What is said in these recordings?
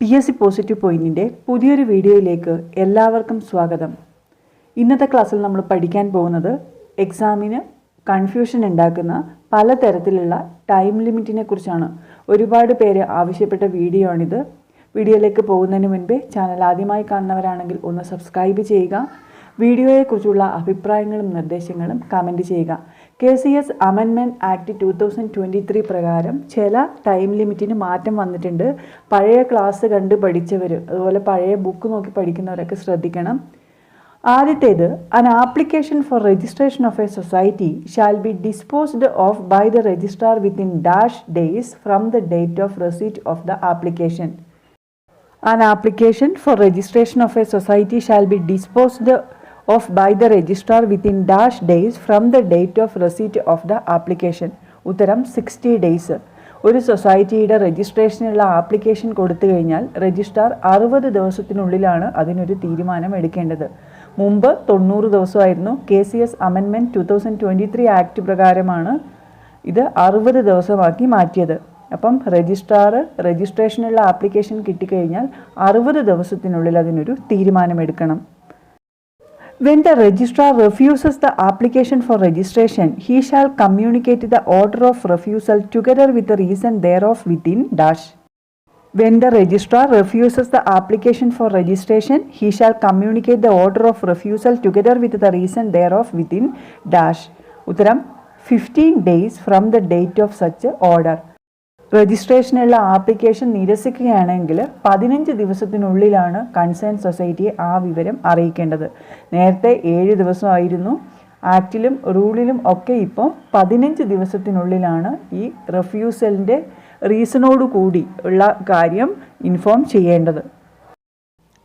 PSC positive പോയിന്റിൻ്റെ പുതിയൊരു വീഡിയോയിലേക്ക് എല്ലാവർക്കും സ്വാഗതം. ഇന്നത്തെ ക്ലാസ്സിൽ നമ്മൾ പഠിക്കാൻ പോകുന്നത് എക്സാമിന് കൺഫ്യൂഷൻ ഉണ്ടാക്കുന്ന പലതരത്തിലുള്ള ടൈം ലിമിറ്റിനെ കുറിച്ചാണ്. ഒരുപാട് പേര് ആവശ്യപ്പെട്ട വീഡിയോ ആണിത്. വീഡിയോയിലേക്ക് പോകുന്നതിന് മുൻപേ ചാനൽ ആദ്യമായി കാണുന്നവരാണെങ്കിൽ ഒന്ന് സബ്സ്ക്രൈബ് ചെയ്യുക. വീഡിയോയെക്കുറിച്ചുള്ള അഭിപ്രായങ്ങളും നിർദ്ദേശങ്ങളും കമൻറ്റ് ചെയ്യുക. KCS അമെൻമെൻറ്റ് ആക്ട് 2023 പ്രകാരം ചില ടൈം ലിമിറ്റിന് മാറ്റം വന്നിട്ടുണ്ട്. പഴയ ക്ലാസ് കണ്ട് പഠിച്ചവർ, അതുപോലെ പഴയ ബുക്ക് നോക്കി പഠിക്കുന്നവരൊക്കെ ശ്രദ്ധിക്കണം. ആദ്യത്തേത്, an application for registration of a society shall be disposed of by the registrar within dash days from the date of receipt of the application. An application for registration of a society shall be disposed of by the registrar within dash days from the date of receipt of the application. ഉത്തരം 60 days. ഒരു സൊസൈറ്റിയുടെ രജിസ്ട്രേഷനുള്ള application കൊടുത്തു കഴിഞ്ഞാൽ registrar 60 ദിവസത്തിനുള്ളിലാണ് അതിനൊരു തീരുമാനം എടുക്കേണ്ടത്. മുമ്പ് 90 ദിവസമായിരുന്നു. KCS അമെൻമെൻറ്റ് 2023 ആക്ട് പ്രകാരമാണ് ഇത് 60 ദിവസമാക്കി മാറ്റിയത്. അപ്പം രജിസ്ട്രേഷനുള്ള ആപ്ലിക്കേഷൻ കിട്ടിക്കഴിഞ്ഞാൽ 60 ദിവസത്തിനുള്ളിൽ അതിനൊരു തീരുമാനമെടുക്കണം. When the registrar refuses the application for registration, he shall communicate the order of refusal together with the reason thereof within dash. When the registrar refuses the application for registration, he shall communicate the order of refusal together with the reason thereof within dash. ഉത്തരം 15 days from the date of such order. രജിസ്ട്രേഷനുള്ള application നിരസിക്കുകയാണെങ്കിൽ 15 ദിവസത്തിനുള്ളിലാണ് concern സൊസൈറ്റിയെ ആ വിവരം അറിയിക്കേണ്ടത്. നേരത്തെ 7 ദിവസമായിരുന്നു. ആക്റ്റിലും റൂളിലും ഒക്കെ ഇപ്പോൾ 15 ദിവസത്തിനുള്ളിലാണ് ഈ റെഫ്യൂസലിൻ്റെ റീസണോട് കൂടി ഉള്ള കാര്യം ഇൻഫോം ചെയ്യേണ്ടത്.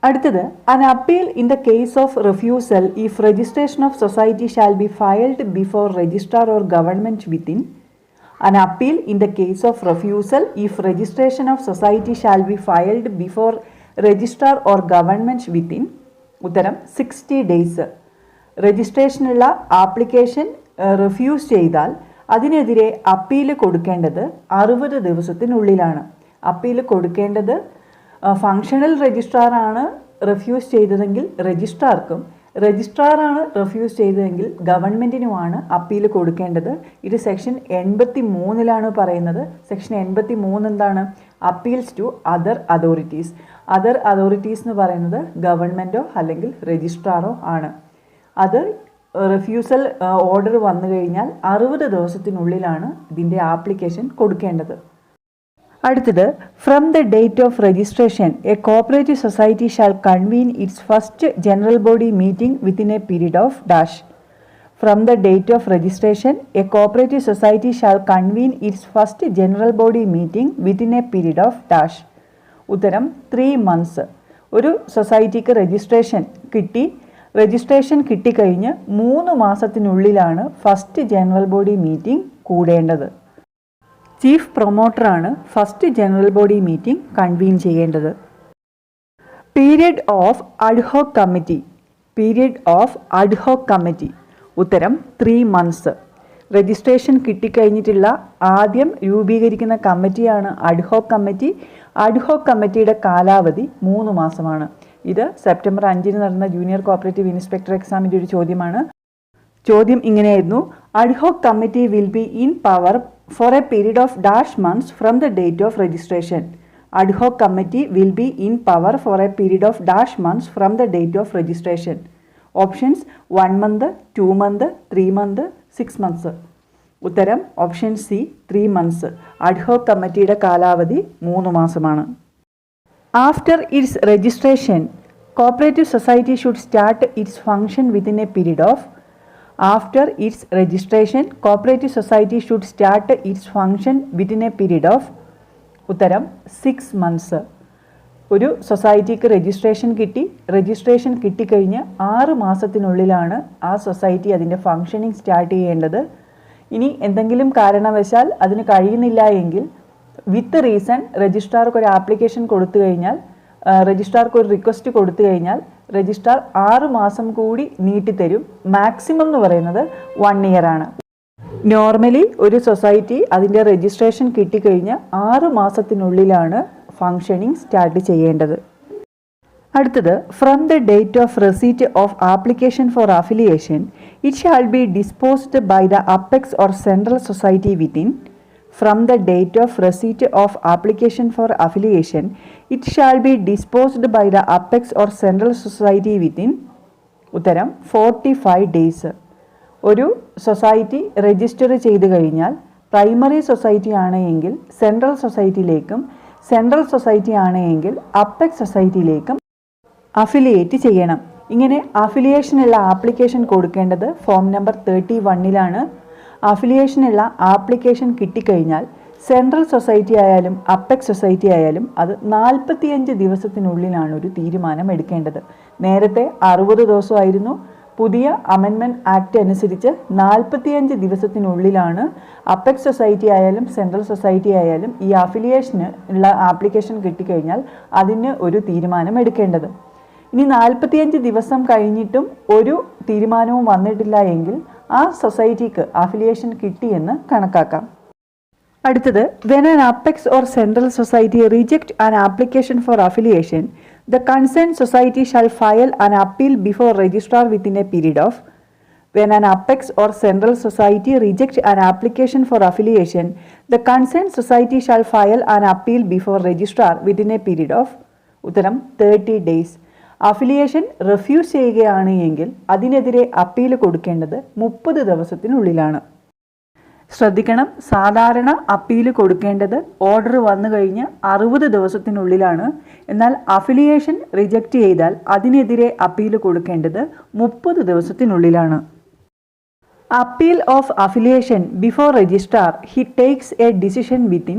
അടുത്തത്, an appeal in the case of refusal if registration of society shall be filed before registrar or government within. An appeal in the case of refusal if registration of society shall be filed before registrar or government within. ഉത്തരം 60 days. രജിസ്ട്രേഷനുള്ള application refuse ചെയ്താൽ അതിനെതിരെ appeal കൊടുക്കേണ്ടത് 60 ദിവസത്തിനുള്ളിലാണ്. Appeal കൊടുക്കേണ്ടത് functional രജിസ്ട്രാറാണ് refuse ചെയ്തതെങ്കിൽ രജിസ്ട്രാർക്കും, രജിസ്ട്രാറാണ് റിഫ്യൂസ് ചെയ്തതെങ്കിൽ ഗവൺമെൻറ്റിനുമാണ് അപ്പീൽ കൊടുക്കേണ്ടത്. ഇത് സെക്ഷൻ 83 പറയുന്നത്. സെക്ഷൻ 83 എന്താണ്? Appeals to other authorities. Other authorities എന്ന് പറയുന്നത് ഗവൺമെൻറ്റോ അല്ലെങ്കിൽ രജിസ്ട്രാറോ ആണ്. അത് റിഫ്യൂസൽ ഓർഡർ വന്നു കഴിഞ്ഞാൽ 60 ദിവസത്തിനുള്ളിലാണ് ഇതിൻ്റെ ആപ്ലിക്കേഷൻ കൊടുക്കേണ്ടത്. അടുത്തത്, from the date of registration a cooperative society shall convene its first general body meeting within a period of dash. From the date of registration a cooperative society shall convene its first general body meeting within a period of dash. ഉത്തരം 3 months. ഒരു സൊസൈറ്റിക്ക് രജിസ്ട്രേഷൻ കിട്ടിക്കഴിഞ്ഞ് 3 മാസത്തിനുള്ളിലാണ് first general body meeting കൂടേണ്ടത്. Chief പ്രൊമോട്ടറാണ് first general body meeting convene ചെയ്യേണ്ടത്. Period of ad hoc committee. Period of ad hoc committee. ഉത്തരം 3 months. രജിസ്ട്രേഷൻ കിട്ടിക്കഴിഞ്ഞിട്ടുള്ള ആദ്യം രൂപീകരിക്കുന്ന കമ്മിറ്റിയാണ് അഡ്ഹോക് കമ്മിറ്റി. അഡ്ഹോക് കമ്മിറ്റിയുടെ കാലാവധി 3 മാസമാണ്. ഇത് സെപ്റ്റംബർ 5 നടന്ന ജൂനിയർ കോപ്പറേറ്റീവ് ഇൻസ്പെക്ടർ എക്സാമിൻ്റെ ഒരു ചോദ്യമാണ്. ചോദ്യം ഇങ്ങനെയായിരുന്നു: ad hoc committee will be in power for a period of dash months from the date of registration. Ad hoc committee will be in power for a period of dash months from the date of registration. Options: 1 month, 2 month, 3 month, 6 months. ഉത്തരം option C 3 months. ad hoc കമ്മിറ്റിയുടെ കാലാവധി 3 മാസമാണ്. After its registration, cooperative society should start its function within a period of. After its registration, cooperative society should start its function within a period of. ഉത്തരം 6 months. ഒരു സൊസൈറ്റിക്ക് രജിസ്ട്രേഷൻ കിട്ടിക്കഴിഞ്ഞ് 6 മാസത്തിനുള്ളിലാണ് ആ society അതിൻ്റെ ഫങ്ഷനിങ് സ്റ്റാർട്ട് ചെയ്യേണ്ടത്. ഇനി എന്തെങ്കിലും കാരണവശാൽ അതിന് കഴിയുന്നില്ല എങ്കിൽ വിത്ത് റീസൺ രജിസ്ട്രാർക്ക് ഒരു ആപ്ലിക്കേഷൻ കൊടുത്തു കഴിഞ്ഞാൽ, രജിസ്ട്രാർക്ക് ഒരു റിക്വസ്റ്റ് കൊടുത്തു കഴിഞ്ഞാൽ രജിസ്ട്രാർ 6 മാസം കൂടി നീട്ടിത്തരും. മാക്സിമം എന്ന് പറയുന്നത് 1 year ആണ്. നോർമലി ഒരു സൊസൈറ്റി അതിൻ്റെ രജിസ്ട്രേഷൻ കിട്ടിക്കഴിഞ്ഞ് 6 മാസത്തിനുള്ളിലാണ് ഫങ്ഷനിങ് സ്റ്റാർട്ട് ചെയ്യേണ്ടത്. അടുത്തത്, from the date of receipt of application for affiliation it shall be disposed by the apex or central society within. From the date of receipt of application for affiliation it shall be disposed by the apex or central society within. ഉത്തരം 45 days. ഒരു society register ചെയ്ത് കഴിഞ്ഞാൽ primary society ആണ് എങ്കിൽ central സൊസൈറ്റിയിലേക്കും, central society ആണ് എങ്കിൽ apex സൊസൈറ്റിയിലേക്കും affiliate ചെയ്യണം. ഇങ്ങനെ അഫിലിയേഷനുള്ള ആപ്ലിക്കേഷൻ കൊടുക്കേണ്ടത് ഫോം നമ്പർ 31 അഫിലിയേഷനുള്ള ആപ്ലിക്കേഷൻ കിട്ടിക്കഴിഞ്ഞാൽ സെൻട്രൽ സൊസൈറ്റി ആയാലും അപ്പെക്സ് സൊസൈറ്റി ആയാലും അത് 45 ദിവസത്തിനുള്ളിലാണ് ഒരു തീരുമാനം എടുക്കേണ്ടത്. നേരത്തെ 60 ദിവസമായിരുന്നു. പുതിയ അമെൻമെൻറ്റ് ആക്ട് അനുസരിച്ച് 45 ദിവസത്തിനുള്ളിലാണ് അപ്പെക്സ് സൊസൈറ്റി ആയാലും സെൻട്രൽ സൊസൈറ്റി ആയാലും ഈ അഫിലിയേഷന് ഉള്ള ആപ്ലിക്കേഷൻ കിട്ടിക്കഴിഞ്ഞാൽ അതിന് ഒരു തീരുമാനം എടുക്കേണ്ടത്. ഇനി 45 ദിവസം കഴിഞ്ഞിട്ടും ഒരു തീരുമാനവും വന്നിട്ടില്ല എങ്കിൽ ആ സൊസൈറ്റിക്ക് അഫിലിയേഷൻ കിട്ടിയെന്ന് കണക്കാക്കാം. അടുത്തത്, when an apex or central society reject an application for affiliation, the concerned society shall file an appeal before registrar within a period of. When an apex or central society reject an application for affiliation, the concerned society shall file an appeal before registrar within a period of. ഉത്തരം 30 days. Affiliation refuse ചെയ്യുകയാണ് എങ്കിൽ അതിനെതിരെ appeal കൊടുക്കേണ്ടത് 30 ദിവസത്തിനുള്ളിലാണ്. ശ്രദ്ധിക്കണം, സാധാരണ appeal കൊടുക്കേണ്ടത് order വന്നു കഴിഞ്ഞ് 60 ദിവസത്തിനുള്ളിലാണ്. എന്നാൽ അഫിലിയേഷൻ റിജക്റ്റ് ചെയ്താൽ അതിനെതിരെ അപ്പീൽ കൊടുക്കേണ്ടത് 30 ദിവസത്തിനുള്ളിലാണ്. Appeal of affiliation before registrar he takes a decision within.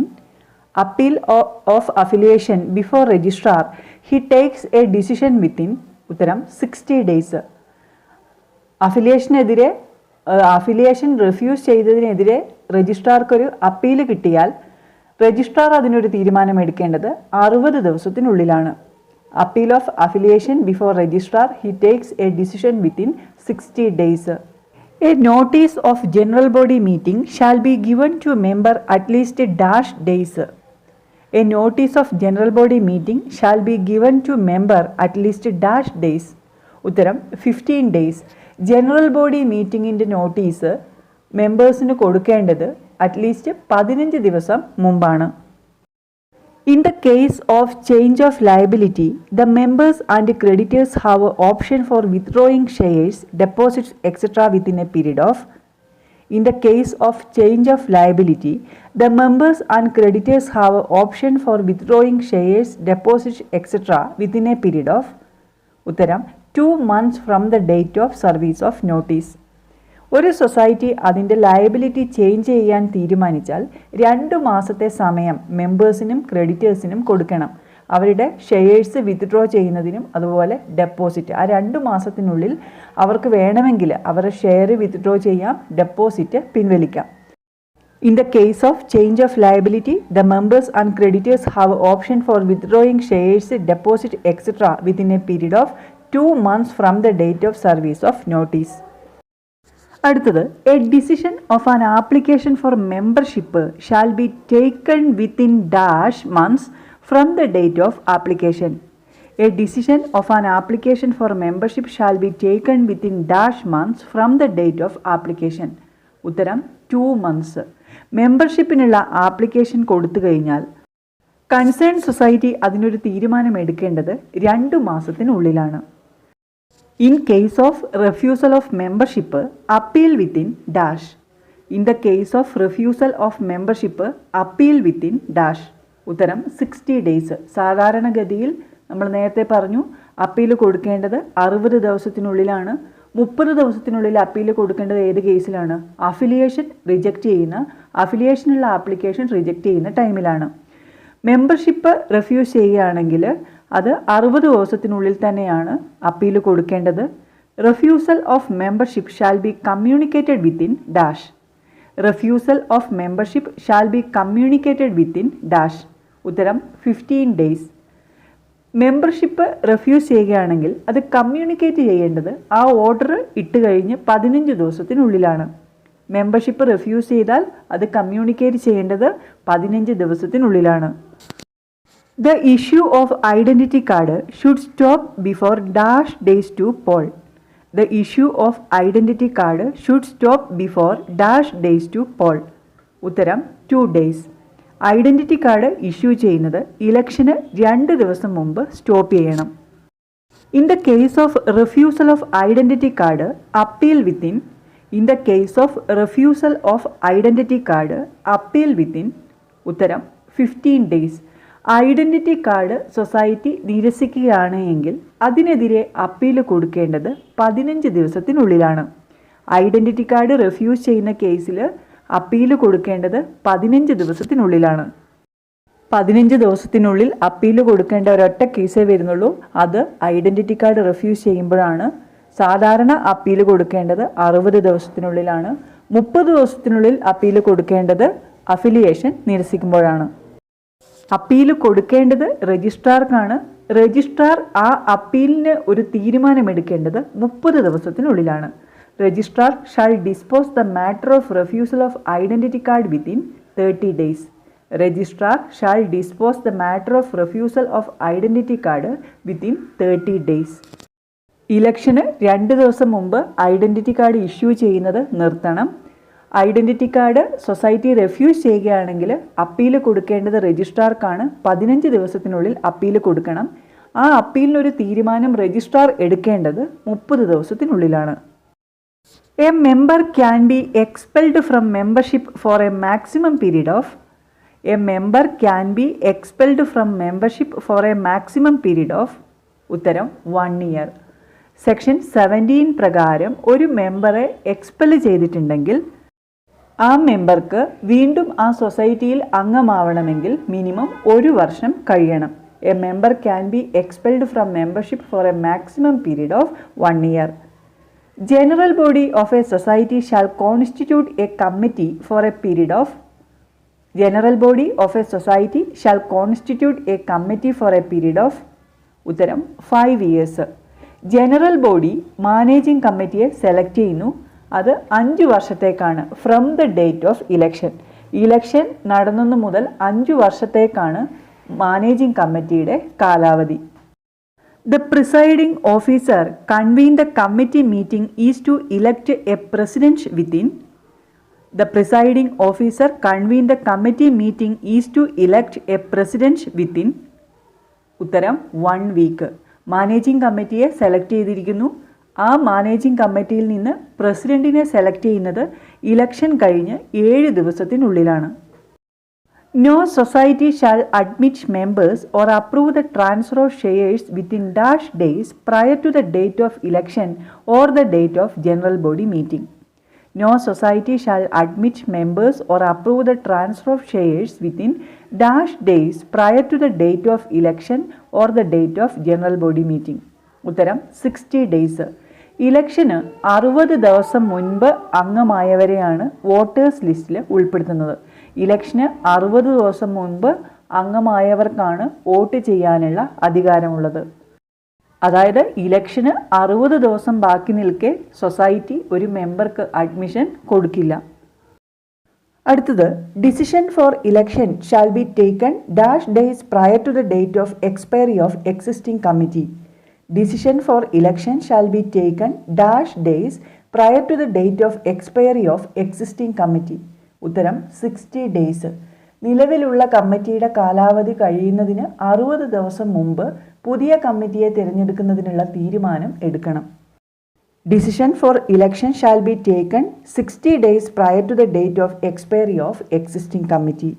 Appeal of affiliation before registrar he takes a decision within. ഉത്തരം 60 days. അഫിലിയേഷൻ റിഫ്യൂസ് ചെയ്തതിനെതിരെ രജിസ്ട്രാർക്കൊരു അപ്പീൽ കിട്ടിയാൽ രജിസ്ട്രാർ അതിനൊരു തീരുമാനം എടുക്കേണ്ടത് 60 ദിവസത്തിനുള്ളിലാണ്. Appeal of affiliation before registrar he takes a decision within 60 days. A notice of general body meeting shall be given to member at least -days. A notice of general body meeting shall be given to member at least -days. ഉത്തരം 15 days. General body മീറ്റിംഗിൻ്റെ notice മെമ്പേഴ്സിന് കൊടുക്കേണ്ടത് at least 15 ദിവസം മുമ്പാണ്. In the case of change of liability, the members and creditors have an option for withdrawing shares, deposits, etc. within a period of. In the case of change of liability, the members and creditors have an option for withdrawing shares, deposits, etc. within a period of. ഉത്തരം 2 months from the date of service of notice. ഒരു society അതിൻ്റെ liability change ചെയ്യാൻ തീരുമാനിച്ചാൽ 2 മാസത്തെ സമയം മെമ്പേഴ്സിനും ക്രെഡിറ്റേഴ്സിനും കൊടുക്കണം. അവരുടെ shares withdraw ചെയ്യുന്നതിനും അതുപോലെ ഡെപ്പോസിറ്റ് ആ 2 മാസത്തിനുള്ളിൽ അവർക്ക് വേണമെങ്കിൽ അവരുടെ ഷെയർ വിത്ഡ്രോ ചെയ്യാം, ഡെപ്പോസിറ്റ് പിൻവലിക്കാം. In the case of change of liability, the members and creditors have option for withdrawing shares, deposit etcetera within a period of 2 months from the date of service of notice. അടുത്തത്, a decision of an application for membership shall be taken within -months from the date of application. A decision of an application for membership shall be taken within -months from the date of application. ഉത്തരം 2 months. മെമ്പർഷിപ്പിനുള്ള application കൊടുത്തു കഴിഞ്ഞാൽ concern society അതിനൊരു തീരുമാനം എടുക്കേണ്ടത് 2 മാസത്തിനുള്ളിലാണ്. In case of refusal of membership, appeal within -. In the case of refusal of membership, appeal within -. ഉത്തരം 60 days. സാധാരണഗതിയിൽ നമ്മൾ നേരത്തെ പറഞ്ഞു അപ്പീൽ കൊടുക്കേണ്ടത് 60 ദിവസത്തിനുള്ളിലാണ്. 30 ദിവസത്തിനുള്ളിൽ അപ്പീൽ കൊടുക്കേണ്ടത് ഏത് കേസിലാണ്? അഫിലിയേഷൻ റിജക്റ്റ് ചെയ്യുന്ന, അഫിലിയേഷനുള്ള ആപ്ലിക്കേഷൻ റിജക്റ്റ് ചെയ്യുന്ന ടൈമിലാണ്. മെമ്പർഷിപ്പ് റെഫ്യൂസ് ചെയ്യുകയാണെങ്കിൽ അത് 60 ദിവസത്തിനുള്ളിൽ തന്നെയാണ് അപ്പീൽ കൊടുക്കേണ്ടത്. Refusal of membership shall B communicated within -. Refusal of membership shall B communicated within -. ഉത്തരം 15 days. മെമ്പർഷിപ്പ് റെഫ്യൂസ് ചെയ്യുകയാണെങ്കിൽ അത് കമ്മ്യൂണിക്കേറ്റ് ചെയ്യേണ്ടത് ആ ഓർഡർ ഇട്ട് കഴിഞ്ഞ് 15 ദിവസത്തിനുള്ളിലാണ്. മെമ്പർഷിപ്പ് റെഫ്യൂസ് ചെയ്താൽ അത് കമ്മ്യൂണിക്കേറ്റ് ചെയ്യേണ്ടത് 15 ദിവസത്തിനുള്ളിലാണ്. The issue of identity card should stop before dash days to poll. The issue of identity card should stop before dash days to poll. ഉത്തരം 2 days. ഐഡൻറ്റിറ്റി കാർഡ് ഇഷ്യൂ ചെയ്യുന്നത് ഇലക്ഷന് 2 ദിവസം മുമ്പ് stop ചെയ്യണം. In the case of refusal of identity card appeal within ഉത്തരം 15 days. Identity card society നിരസിക്കുകയാണ് എങ്കിൽ അതിനെതിരെ appeal കൊടുക്കേണ്ടത് 15 ദിവസത്തിനുള്ളിലാണ്. ഐഡൻറ്റിറ്റി കാർഡ് റിഫ്യൂസ് ചെയ്യുന്ന കേസിൽ അപ്പീൽ കൊടുക്കേണ്ടത് 15 ദിവസത്തിനുള്ളിലാണ്. 15 ദിവസത്തിനുള്ളിൽ അപ്പീൽ കൊടുക്കേണ്ട ഒരൊറ്റ കേസേ വരുന്നുള്ളൂ. അത് ഐഡൻറ്റിറ്റി കാർഡ് റിഫ്യൂസ് ചെയ്യുമ്പോഴാണ്. സാധാരണ അപ്പീൽ കൊടുക്കേണ്ടത് 60 ദിവസത്തിനുള്ളിലാണ്. 30 ദിവസത്തിനുള്ളിൽ അപ്പീൽ കൊടുക്കേണ്ടത് അഫിലിയേഷൻ നിരസിക്കുമ്പോഴാണ്. അപ്പീൽ കൊടുക്കേണ്ടത് രജിസ്ട്രാർക്കാണ്. രജിസ്ട്രാർ ആ അപ്പീലിന് ഒരു തീരുമാനമെടുക്കേണ്ടത് 30 ദിവസത്തിനുള്ളിലാണ്. Registrar shall dispose the matter of refusal of identity card within 30 days. Registrar shall dispose the matter of refusal of identity card within 30 days. ഇലക്ഷന് 2 ദിവസം മുമ്പ് ഐഡൻറ്റിറ്റി കാർഡ് ഇഷ്യൂ ചെയ്യുന്നത് നിർത്തണം. ഐഡൻറ്റിറ്റി കാർഡ് സൊസൈറ്റി റിഫ്യൂസ് ചെയ്യുകയാണെങ്കിൽ appeal കൊടുക്കേണ്ടത് രജിസ്ട്രാർക്കാണ്. 15 ദിവസത്തിനുള്ളിൽ appeal കൊടുക്കണം. ആ അപ്പീലിനൊരു തീരുമാനം രജിസ്ട്രാർ എടുക്കേണ്ടത് 30 ദിവസത്തിനുള്ളിലാണ്. A member can be expelled from membership for a maximum period of ഉത്തരം 1 year. സെക്ഷൻ 17 പ്രകാരം ഒരു മെമ്പറെ എക്സ്പെൽ ചെയ്തിട്ടുണ്ടെങ്കിൽ ആ മെമ്പർക്ക് വീണ്ടും ആ സൊസൈറ്റിയിൽ അംഗമാവണമെങ്കിൽ മിനിമം 1 വർഷം കഴിയണം. A member can be expelled from membership for a maximum period of 1 year. General body of a society shall constitute a committee for a period of ഉത്തരം 5 years. ജനറൽ ബോഡി മാനേജിംഗ് കമ്മിറ്റിയെ select ചെയ്യുന്നു. അത് 5 വർഷത്തേക്കാണ്. From the date of election നടന്നു മുതൽ 5 വർഷത്തേക്കാണ് managing കമ്മിറ്റിയുടെ കാലാവധി. The presiding officer convene the committee meeting is to elect a president within ഉത്തരം 1 week. മാനേജിംഗ് കമ്മിറ്റിയെ സെലക്ട് ചെയ്തിരിക്കുന്നു. ആ മാനേജിംഗ് കമ്മിറ്റിയിൽ നിന്ന് പ്രസിഡന്റിനെ സെലക്ട് ചെയ്യുന്നത് ഇലക്ഷൻ കഴിഞ്ഞ് 7 ദിവസത്തിനുള്ളിലാണ്. No society shall admit members or approve the transfer of shares within dash days prior to the date of election or the date of general body meeting. No society shall admit members or approve the transfer of shares within dash days prior to the date of election or the date of general body meeting. ഉത്തരം 60 days. ഇലക്ഷന് 60 ദിവസം മുൻപ് അംഗമായവരെയാണ് voters ലിസ്റ്റിൽ ഉൾപ്പെടുത്തുന്നത്. ഇലക്ഷന് 60 ദിവസം മുൻപ് അംഗമായവർക്കാണ് vote ചെയ്യാനുള്ള അധികാരമുള്ളത്. അതായത് ഇലക്ഷന് 60 ദിവസം ബാക്കി നിൽക്കെ സൊസൈറ്റി ഒരു മെമ്പർക്ക് അഡ്മിഷൻ കൊടുക്കില്ല. അടുത്തത് decision for election shall be taken dash days prior to the date of expiry of existing committee. Decision for election shall be taken dash days prior to the date of expiry of existing committee. ഉത്തരം 60 days. നിലവിലുള്ള കമ്മിറ്റിയുടെ കാലാവധി കഴിയുന്നതിന് 60 ദിവസം മുമ്പ് പുതിയ കമ്മിറ്റിയെ തിരഞ്ഞെടുക്കുന്നതിനുള്ള തീരുമാനം എടുക്കണം. Decision for election shall be taken 60 days prior to the date of expiry of existing committee.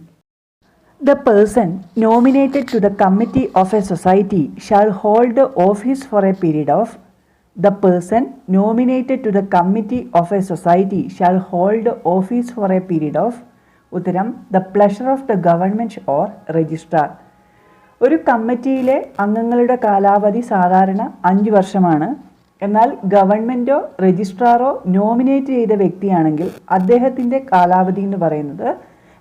The person nominated to the committee of a society shall hold office for a period of ഉത്തരം the pleasure of the government or registrar. ഒരു കമ്മിറ്റിയിലെ അംഗങ്ങളുടെ കാലാവധി സാധാരണ 5 വർഷമാണ്. എന്നാൽ ഗവൺമെൻറ്റോ രജിസ്ട്രാറോ nominate ചെയ്ത വ്യക്തിയാണെങ്കിൽ അദ്ദേഹത്തിൻ്റെ കാലാവധി എന്ന് പറയുന്നത്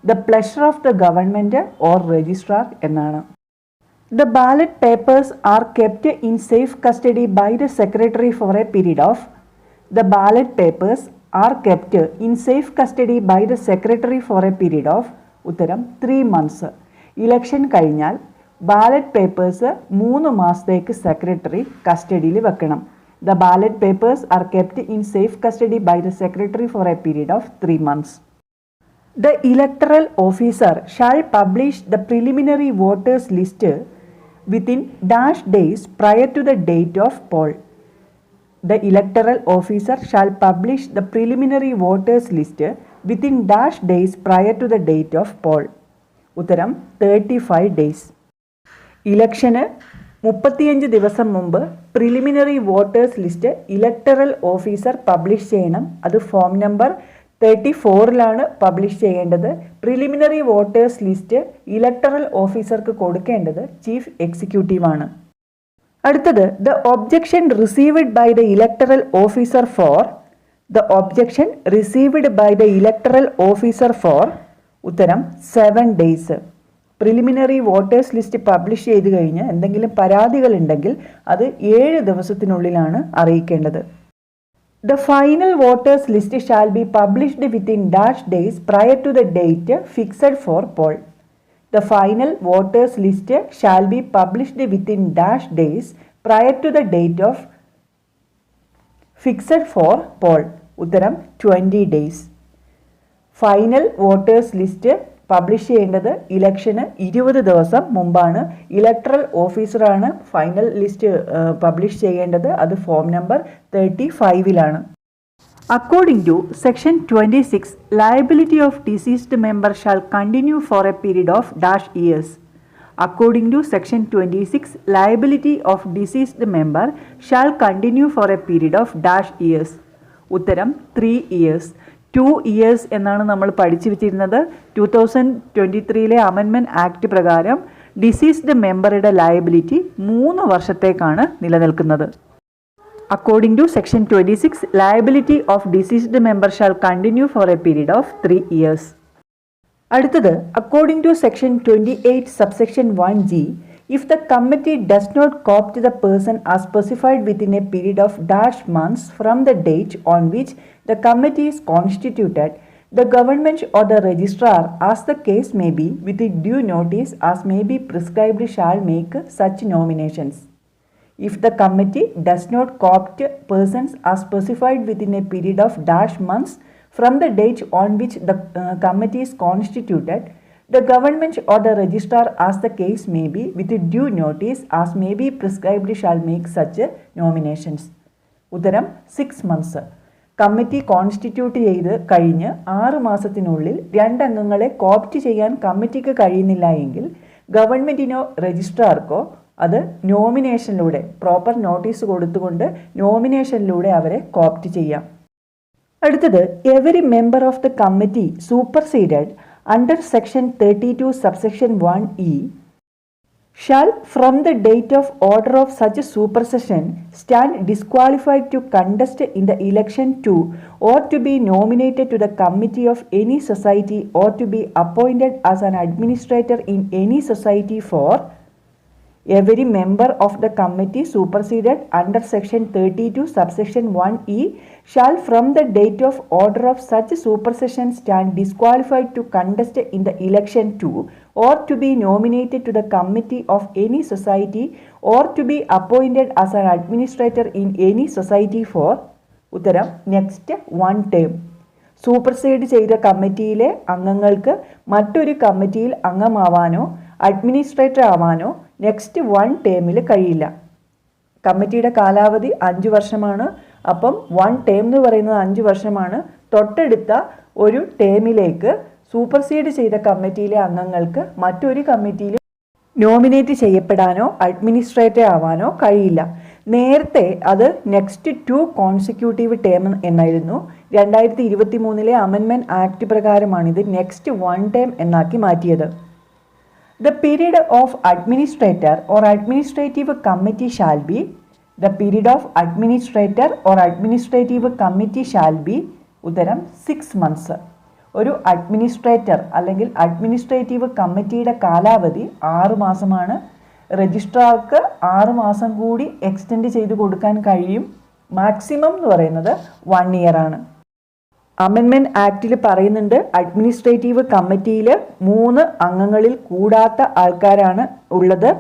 the pleasure of the government or registrar എന്നാണ്. The ballot papers are kept in safe custody by the secretary for a period of ഉത്തരം 3 months. ഇലക്ഷൻ കഴിഞ്ഞാൽ ബാലറ്റ് പേപ്പേഴ്സ് 3 മാസത്തേക്ക് സെക്രട്ടറി കസ്റ്റഡിയിൽ വെക്കണം. The ballot papers are kept in safe custody by the secretary for a period of 3 months. The electoral officer shall publish the preliminary voters list within dash days prior to the date of poll. The electoral officer shall publish the preliminary voters list within dash days prior to the date of poll. ഉത്തരം 35 days. ഇലക്ഷന് 35 ദിവസം മുമ്പ് preliminary voters list electoral officer publish ചെയ്യണം. അത് form number 34 publish ചെയ്യേണ്ടത്. Preliminary voters list electoral ഓഫീസർക്ക് കൊടുക്കേണ്ടത് chief എക്സിക്യൂട്ടീവാണ്. അടുത്തത് the objection received by the electoral officer for. The objection received by the electoral officer for ഉത്തരം 7 days. Preliminary voters list publish ചെയ്ത് കഴിഞ്ഞ് എന്തെങ്കിലും പരാതികൾ ഉണ്ടെങ്കിൽ അത് 7 ദിവസത്തിനുള്ളിലാണ് അറിയിക്കേണ്ടത്. The final voters list shall be published within dash days prior to the date fixed for poll. The final voters list shall be published within dash days prior to the date of fixed for poll. ഉത്തരം 20 days. Final voters list publish ചെയ്യേണ്ടത് ഇലക്ഷന് 20 ദിവസം മുമ്പാണ്. Electoral ഓഫീസറാണ് final list publish ചെയ്യേണ്ടത്. അത് form number 35 According to Section 26, liability of deceased member shall continue for a period of dash years. According to Section 26, liability of deceased member shall continue for a period of dash years. ഉത്തരം 3 years. 2 years എന്നാണ് നമ്മൾ പഠിച്ചു വെച്ചിരുന്നത്. 2023 amendment act പ്രകാരം deceased മെമ്പറുടെ liability 3 വർഷത്തേക്കാണ് നിലനിൽക്കുന്നത്. According to section 26, liability of deceased member shall continue for a period of 3 years. അടുത്തത് according to section 28 subsection 1G, if the committee does not co-opt the person as specified within a period of dash months from the date on which the committee is constituted, the government or the registrar, as the case may be, with due notice as may be prescribed, shall make such nominations. If the committee does not co-opt persons as specified within a period of dash months from the date on which the committee is constituted, the government or the registrar, as the case may be, with due notice as may be prescribed, shall make such nominations. ഉത്തരം 6 months. Committee constitute ചെയ്ത് കഴിഞ്ഞ് 6 മാസത്തിനുള്ളിൽ 2 അംഗങ്ങളെ co-opt ചെയ്യാൻ കമ്മിറ്റിക്ക് കഴിയുന്നില്ല എങ്കിൽ ഗവൺമെൻറ്റിനോ രജിസ്ട്രാർക്കോ അത് നോമിനേഷനിലൂടെ പ്രോപ്പർ നോട്ടീസ് കൊടുത്തുകൊണ്ട് നോമിനേഷനിലൂടെ അവരെ കോപ്റ്റ് ചെയ്യാം. അടുത്തത് every member of the committee സൂപ്പർസീഡഡ് under section 32 subsection 1E shall from the date of order of such supersession stand disqualified to contest in the election to or to be nominated to the committee of any society or to be appointed as an administrator in any society for. Every member of the committee superseded under section 32 subsection 1E shall from the date of order of such supersession stand disqualified to contest in the election to or to be nominated to the committee of any society or to be appointed as an administrator in any society for. ഉത്തരം next 1 term. സൂപ്പർസൈഡ് ചെയ്ത കമ്മിറ്റിയിലെ അംഗങ്ങൾക്ക് മറ്റൊരു കമ്മിറ്റിയിൽ അംഗമാവാനോ administrator ആവാനോ next 1 term കഴിയില്ല. കമ്മിറ്റിയുടെ കാലാവധി 5 വർഷമാണ്. അപ്പം 1 term എന്ന് പറയുന്നത് 5 വർഷമാണ്. തൊട്ടടുത്ത ഒരു ടേമിലേക്ക് സൂപ്പർസീഡ് ചെയ്ത കമ്മിറ്റിയിലെ അംഗങ്ങൾക്ക് മറ്റൊരു കമ്മിറ്റിയിൽ നോമിനേറ്റ് ചെയ്യപ്പെടാനോ അഡ്മിനിസ്ട്രേറ്റർ ആവാനോ കഴിയില്ല. നേരത്തെ അത് നെക്സ്റ്റ് 2 കോൺസിക്യൂട്ടീവ് ടേം എന്നായിരുന്നു. 2023 അമെൻമെൻറ്റ് ആക്ട് പ്രകാരമാണിത് നെക്സ്റ്റ് 1 term എന്നാക്കി മാറ്റിയത്. The period of administrator or administrative committee shall be. The period of administrator or administrative committee shall be. ഉത്തരം 6 months. ഒരു അഡ്മിനിസ്ട്രേറ്റർ അല്ലെങ്കിൽ അഡ്മിനിസ്ട്രേറ്റീവ് കമ്മിറ്റിയുടെ കാലാവധി 6 മാസമാണ്. രജിസ്ട്രാർക്ക് 6 മാസം കൂടി എക്സ്റ്റെൻഡ് ചെയ്ത് കൊടുക്കാൻ കഴിയും. മാക്സിമം എന്ന് പറയുന്നത് 1 year ആണ്. അമെൻമെൻറ്റ് ആക്റ്റിൽ പറയുന്നുണ്ട് അഡ്മിനിസ്ട്രേറ്റീവ് കമ്മിറ്റിയിൽ 3 അംഗങ്ങളിൽ കൂടാത്ത ആൾക്കാരാണ് ഉള്ളത്.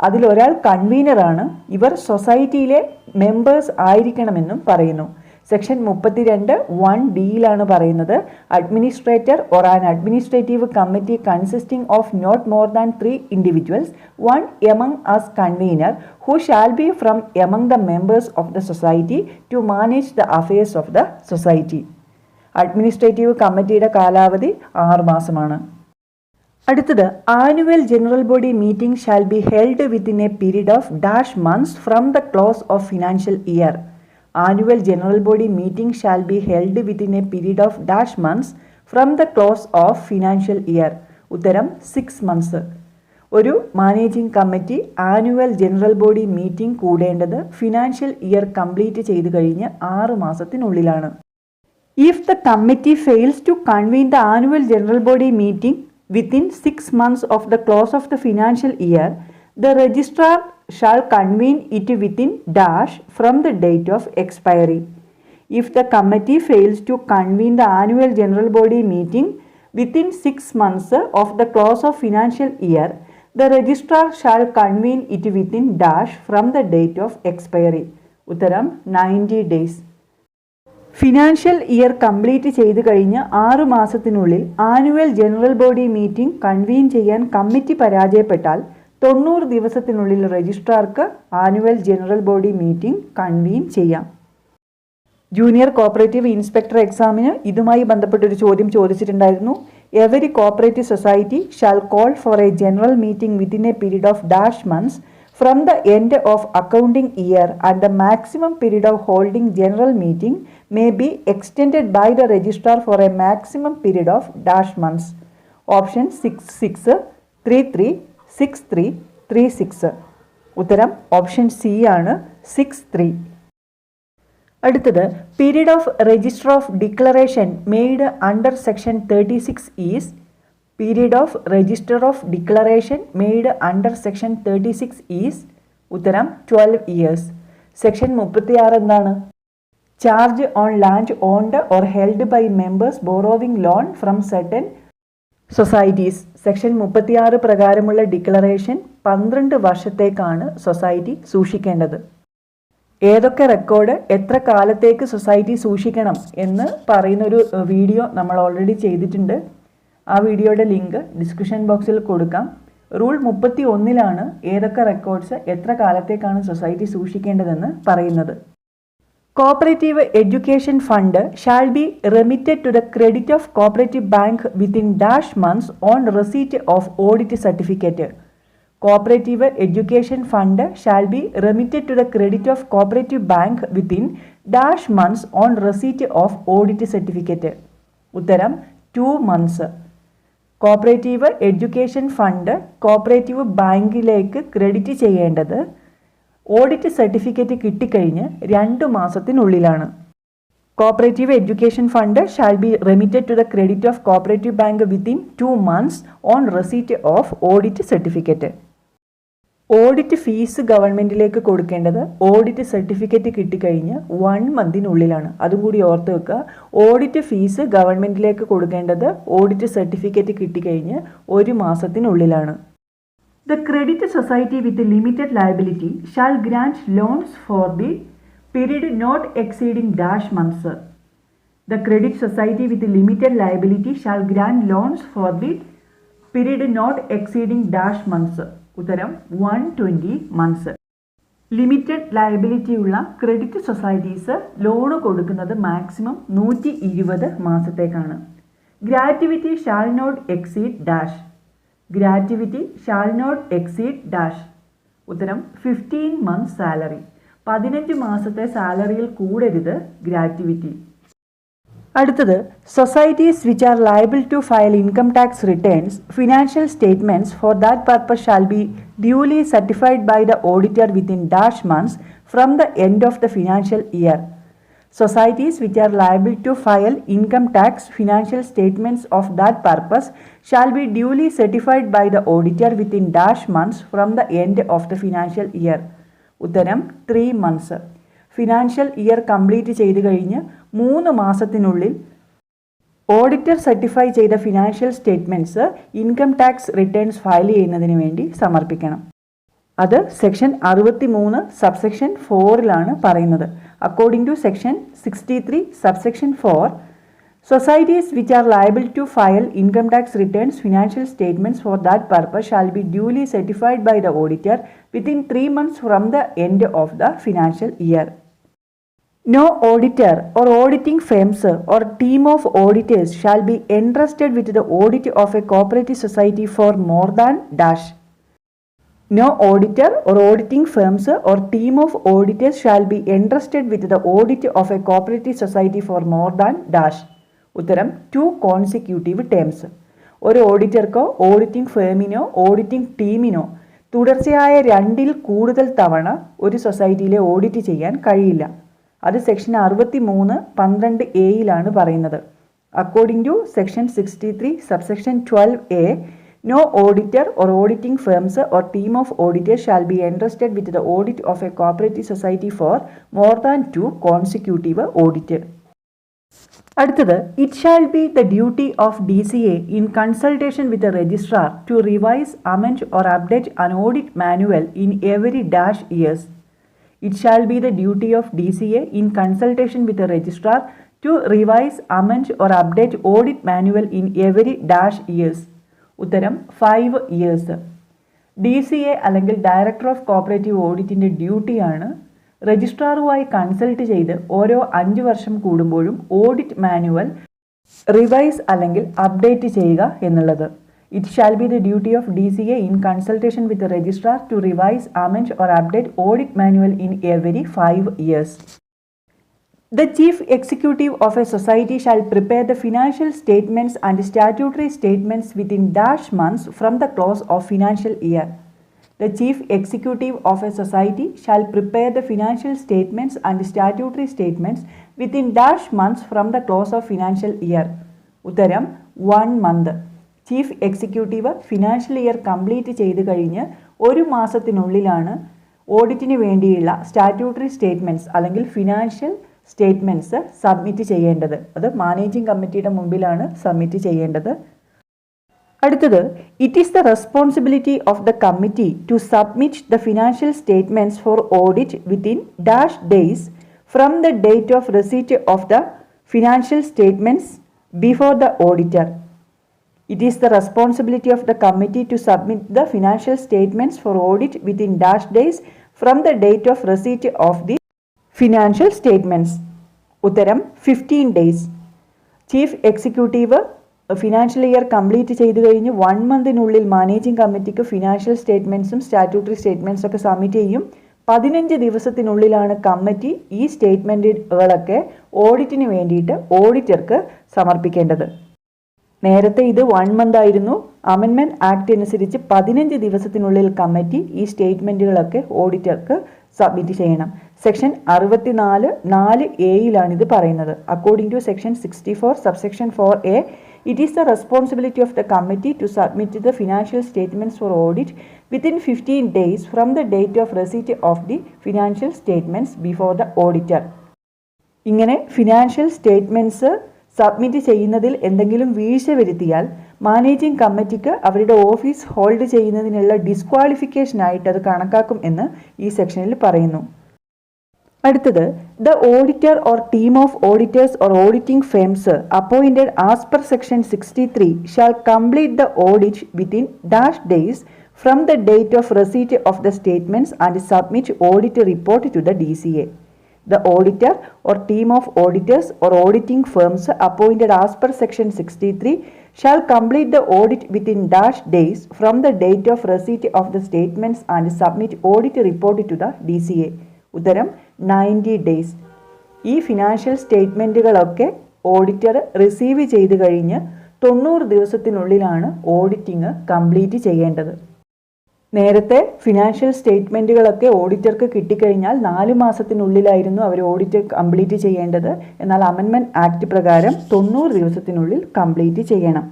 അതിലൊരാൾ കൺവീനറാണ്. ഇവർ സൊസൈറ്റിയിലെ മെമ്പേഴ്സ് ആയിരിക്കണമെന്നും പറയുന്നു. സെക്ഷൻ 32(1)(d)യിലാണ് പറയുന്നത്, administrator or an administrative committee consisting of not more than 3 individuals, one among us convener, who shall be from among the members of the society to manage the affairs of the society. Administrative കമ്മിറ്റിയുടെ കാലാവധി 6 മാസമാണ്. അടുത്തത്, annual general body meeting shall be held within a period of dash months from the close of financial year. Annual general body meeting shall be held within a period of dash months from the close of financial year. ഉത്തരം 6 months. ഒരു managing committee annual general body meeting കൂടേണ്ടത് financial year complete ചെയ്ത് കഴിഞ്ഞ് 6 മാസത്തിനുള്ളിലാണ്. If the committee fails to convene the annual general body meeting within 6 months of the close of the financial year, the registrar shall convene it within dash from the date of expiry. If the committee fails to convene the annual general body meeting within 6 months of the close of financial year, the registrar shall convene it within dash from the date of expiry. ഉത്തരം 90 days. Financial year complete ചെയ്ത് കഴിഞ്ഞ് 6 മാസത്തിനുള്ളിൽ annual general body meeting convene ചെയ്യാൻ committee പരാജയപ്പെട്ടാൽ 90 ദിവസത്തിനുള്ളിൽ രജിസ്ട്രാർക്ക് annual general body meeting convene ചെയ്യാം. Junior cooperative inspector എക്സാമിന് ഇതുമായി ബന്ധപ്പെട്ടൊരു ചോദ്യം ചോദിച്ചിട്ടുണ്ടായിരുന്നു. Every cooperative society shall call for a general meeting within a period of dash months from the end of accounting year, and the maximum period of holding general meeting may be extended by the registrar for a maximum period of dash months. Option 66, 33, 63, 36. ഉത്തരം option C ആണ്, 63. അടുത്തത്, period of register of declaration made under section 36 is. Period of register of declaration made under section 36 is. ഉത്തരം 12 years. Section 36 എന്താണ്? Charge on land owned or held by members borrowing loan from certain societies. Section 36 പ്രകാരമുള്ള declaration 12 വർഷത്തേക്കാണ് society സൂക്ഷിക്കേണ്ടത്. ഏതൊക്കെ record എത്ര കാലത്തേക്ക് society സൂക്ഷിക്കണം എന്ന് പറയുന്നൊരു വീഡിയോ നമ്മൾ ഓൾറെഡി ചെയ്തിട്ടുണ്ട്. ആ വീഡിയോയുടെ ലിങ്ക് ഡിസ്ക്രിപ്ഷൻ ബോക്സിൽ കൊടുക്കാം. റൂൾ 31 ഏതൊക്കെ റെക്കോർഡ്സ് എത്ര കാലത്തേക്കാണ് സൊസൈറ്റി സൂക്ഷിക്കേണ്ടതെന്ന് പറയുന്നത്. Cooperative education fund shall be remitted to the credit of cooperative bank within dash months on receipt of audit certificate. Cooperative education fund shall be remitted to the credit of cooperative bank within dash months on receipt of audit certificate. ഉത്തരം 2 months. Cooperative education fund cooperative ബാങ്കിലേക്ക് credit ചെയ്യേണ്ടത് audit certificate കിട്ടിക്കഴിഞ്ഞ് 2 മാസത്തിനുള്ളിലാണ്. Cooperative education fund shall be remitted to the credit of cooperative bank within 2 months on receipt of audit certificate. Audit fees ഗവൺമെൻറ്റിലേക്ക് കൊടുക്കേണ്ടത് audit certificate കിട്ടിക്കഴിഞ്ഞ് 1 monthനുള്ളിലാണ്. അതും കൂടി ഓർത്ത് വെക്കുക. ഓഡിറ്റ് ഫീസ് ഗവൺമെൻറ്റിലേക്ക് കൊടുക്കേണ്ടത് ഓഡിറ്റ് സർട്ടിഫിക്കറ്റ് കിട്ടിക്കഴിഞ്ഞ് 1 മാസത്തിനുള്ളിലാണ്. The credit society with limited liability shall grant loans for the period not exceeding dash months. The credit society with limited liability shall grant loans for the period not exceeding dash months. ഉത്തരം 120 months. Limited liability ഉള്ള credit societies loan കൊടുക്കുന്നത് maximum 120 മാസത്തേക്കാണ്. Gratuity shall not exceed dash. Gratuity shall not exceed dash. ഉത്തരം 15 months salary. 15 മാസത്തെ സാലറിയിൽ കൂടരുത് ഗ്രാറ്റുവിറ്റി. അടുത്തത്, societies which are liable to file income tax returns financial statements for that purpose shall be duly certified by the auditor within dash months from the end of the financial year. Societies which are liable to file income tax financial statements of that purpose shall be duly certified by the auditor within dash months from the end of the financial year. ഉത്തരം 3 months. Financial year complete ചെയ്ത് കഴിഞ്ഞ് 3 മാസത്തിനുള്ളിൽ auditor certify ചെയ്ത financial statements income tax returns file ചെയ്യുന്നതിന് വേണ്ടി സമർപ്പിക്കണം. അത് section 63 subsection 4 പറയുന്നത്. According to section 63 subsection 4, societies which are liable to file income tax returns financial statements for that purpose shall be duly certified by the auditor within 3 months from the end of the financial year. No auditor or auditing firms or team of auditors shall be entrusted with the audit of a cooperative society for more than dash. No auditor or auditing firms or team of auditors shall be entrusted with the audit of a cooperative society for more than dash. ഉത്തരം 2 consecutive terms. ഒരു ഓഡിറ്റർക്കോ auditing Firmino auditing ടീമിനോ തുടർച്ചയായ 2ൽ കൂടുതൽ തവണ ഒരു സൊസൈറ്റിയിലെ audit ചെയ്യാൻ കഴിയില്ല. അത് section 63 12A പറയുന്നത്. According to section 63 subsection 12A, no auditor or auditing firms or team of auditors shall be entrusted with the audit of a cooperative society for more than 2 consecutive audit. അടുത്തത്, it shall be the duty of DCA in consultation with the registrar to revise, amend or update an audit manual in every dash years. It shall be the duty of DCA in consultation with the registrar to revise, amend or update audit manual in every dash years. ഉത്തരം 5 years. DCA അല്ലെങ്കിൽ director of cooperative ഓഡിറ്റിൻ്റെ ഡ്യൂട്ടിയാണ് രജിസ്ട്രാറുമായി consult ചെയ്ത് ഓരോ 5 വർഷം കൂടുമ്പോഴും audit manual revise അല്ലെങ്കിൽ അപ്ഡേറ്റ് ചെയ്യുക എന്നുള്ളത്. It shall be the duty of DCA in consultation with registrar to revise, amend or update audit manual in every 5 years. The chief executive of a society shall prepare the financial statements and statutory statements within dash months from the close of financial year. The chief executive of a society shall prepare the financial statements and statutory statements within dash months from the close of financial year. ഉത്തരം 1 month. Chief executive financial year complete ചെയ്ത് കഴിഞ്ഞ് 1 മാസത്തിനുള്ളിലാണ് ഓഡിറ്റിന് വേണ്ടിയുള്ള statutory statements അല്ലെങ്കിൽ financial statements submit ചെയ്യേണ്ടത്. അത് managing കമ്മിറ്റിയുടെ മുമ്പിലാണ് സബ്മിറ്റ് ചെയ്യേണ്ടത്. അടുത്തത്, it is the responsibility of the committee to submit the financial statements for audit within dash days from the date of receipt of the financial statements before the auditor. It is the responsibility of the committee to submit the financial statements for audit within dash days from the date of receipt of the financial statements. ഉത്തരം 15 days. Chief executive financial year complete ചെയ്ത് കഴിഞ്ഞ് 1 മന്തിനുള്ളിൽ managing കമ്മിറ്റിക്ക് financial സ്റ്റേറ്റ്മെൻറ്റ്സും statutory സ്റ്റേറ്റ്മെൻറ്റ്സും ഒക്കെ submit ചെയ്യും. 15 ദിവസത്തിനുള്ളിലാണ് committee ഈ സ്റ്റേറ്റ്മെൻറ്റുകളൊക്കെ ഓഡിറ്റിന് വേണ്ടിയിട്ട് ഓഡിറ്റർക്ക് സമർപ്പിക്കേണ്ടത്. നേരത്തെ ഇത് 1 മന്ത് ആയിരുന്നു. അമെൻമെൻറ്റ് ആക്ട് അനുസരിച്ച് 15 ദിവസത്തിനുള്ളിൽ കമ്മിറ്റി ഈ സ്റ്റേറ്റ്മെൻറ്റുകളൊക്കെ ഓഡിറ്റർക്ക് സബ്മിറ്റ് ചെയ്യണം. സെക്ഷൻ 64 4A ഇത് പറയുന്നത്. According to section 64 subsection 4A, it is the responsibility of the committee to submit the financial statements for audit within 15 days from the date of receipt of the financial statements before the auditor. ഇങ്ങനെ financial statements submit ചെയ്യുന്നതിൽ എന്തെങ്കിലും വീഴ്ച വരുത്തിയാൽ managing കമ്മിറ്റിക്ക് അവരുടെ office hold ചെയ്യുന്നതിനുള്ള ഡിസ്ക്വാളിഫിക്കേഷനായിട്ട് അത് കണക്കാക്കും എന്ന് ഈ സെക്ഷനിൽ പറയുന്നു. അടുത്തത്, the auditor or team of auditors or auditing firms appointed as per section 63 shall complete the audit within dash days from the date of receipt of the statements and submit audit report to the DCA. The auditor or team of auditors or auditing firms appointed as per section 63 shall complete the audit within dash days from the date of receipt of the statements and submit audit report to the DCA. ഉത്തരം 90 days. ഈ financial സ്റ്റേറ്റ്മെൻറ്റുകളൊക്കെ auditor receive ചെയ്ത് കഴിഞ്ഞ് 90 ദിവസത്തിനുള്ളിലാണ് auditing complete ചെയ്യേണ്ടത്. നേരത്തെ financial സ്റ്റേറ്റ്മെൻറ്റുകളൊക്കെ ഓഡിറ്റർക്ക് കിട്ടിക്കഴിഞ്ഞാൽ 4 മാസത്തിനുള്ളിലായിരുന്നു അവർ audit complete ചെയ്യേണ്ടത്. എന്നാൽ amendment act പ്രകാരം 90 ദിവസത്തിനുള്ളിൽ കംപ്ലീറ്റ് ചെയ്യണം.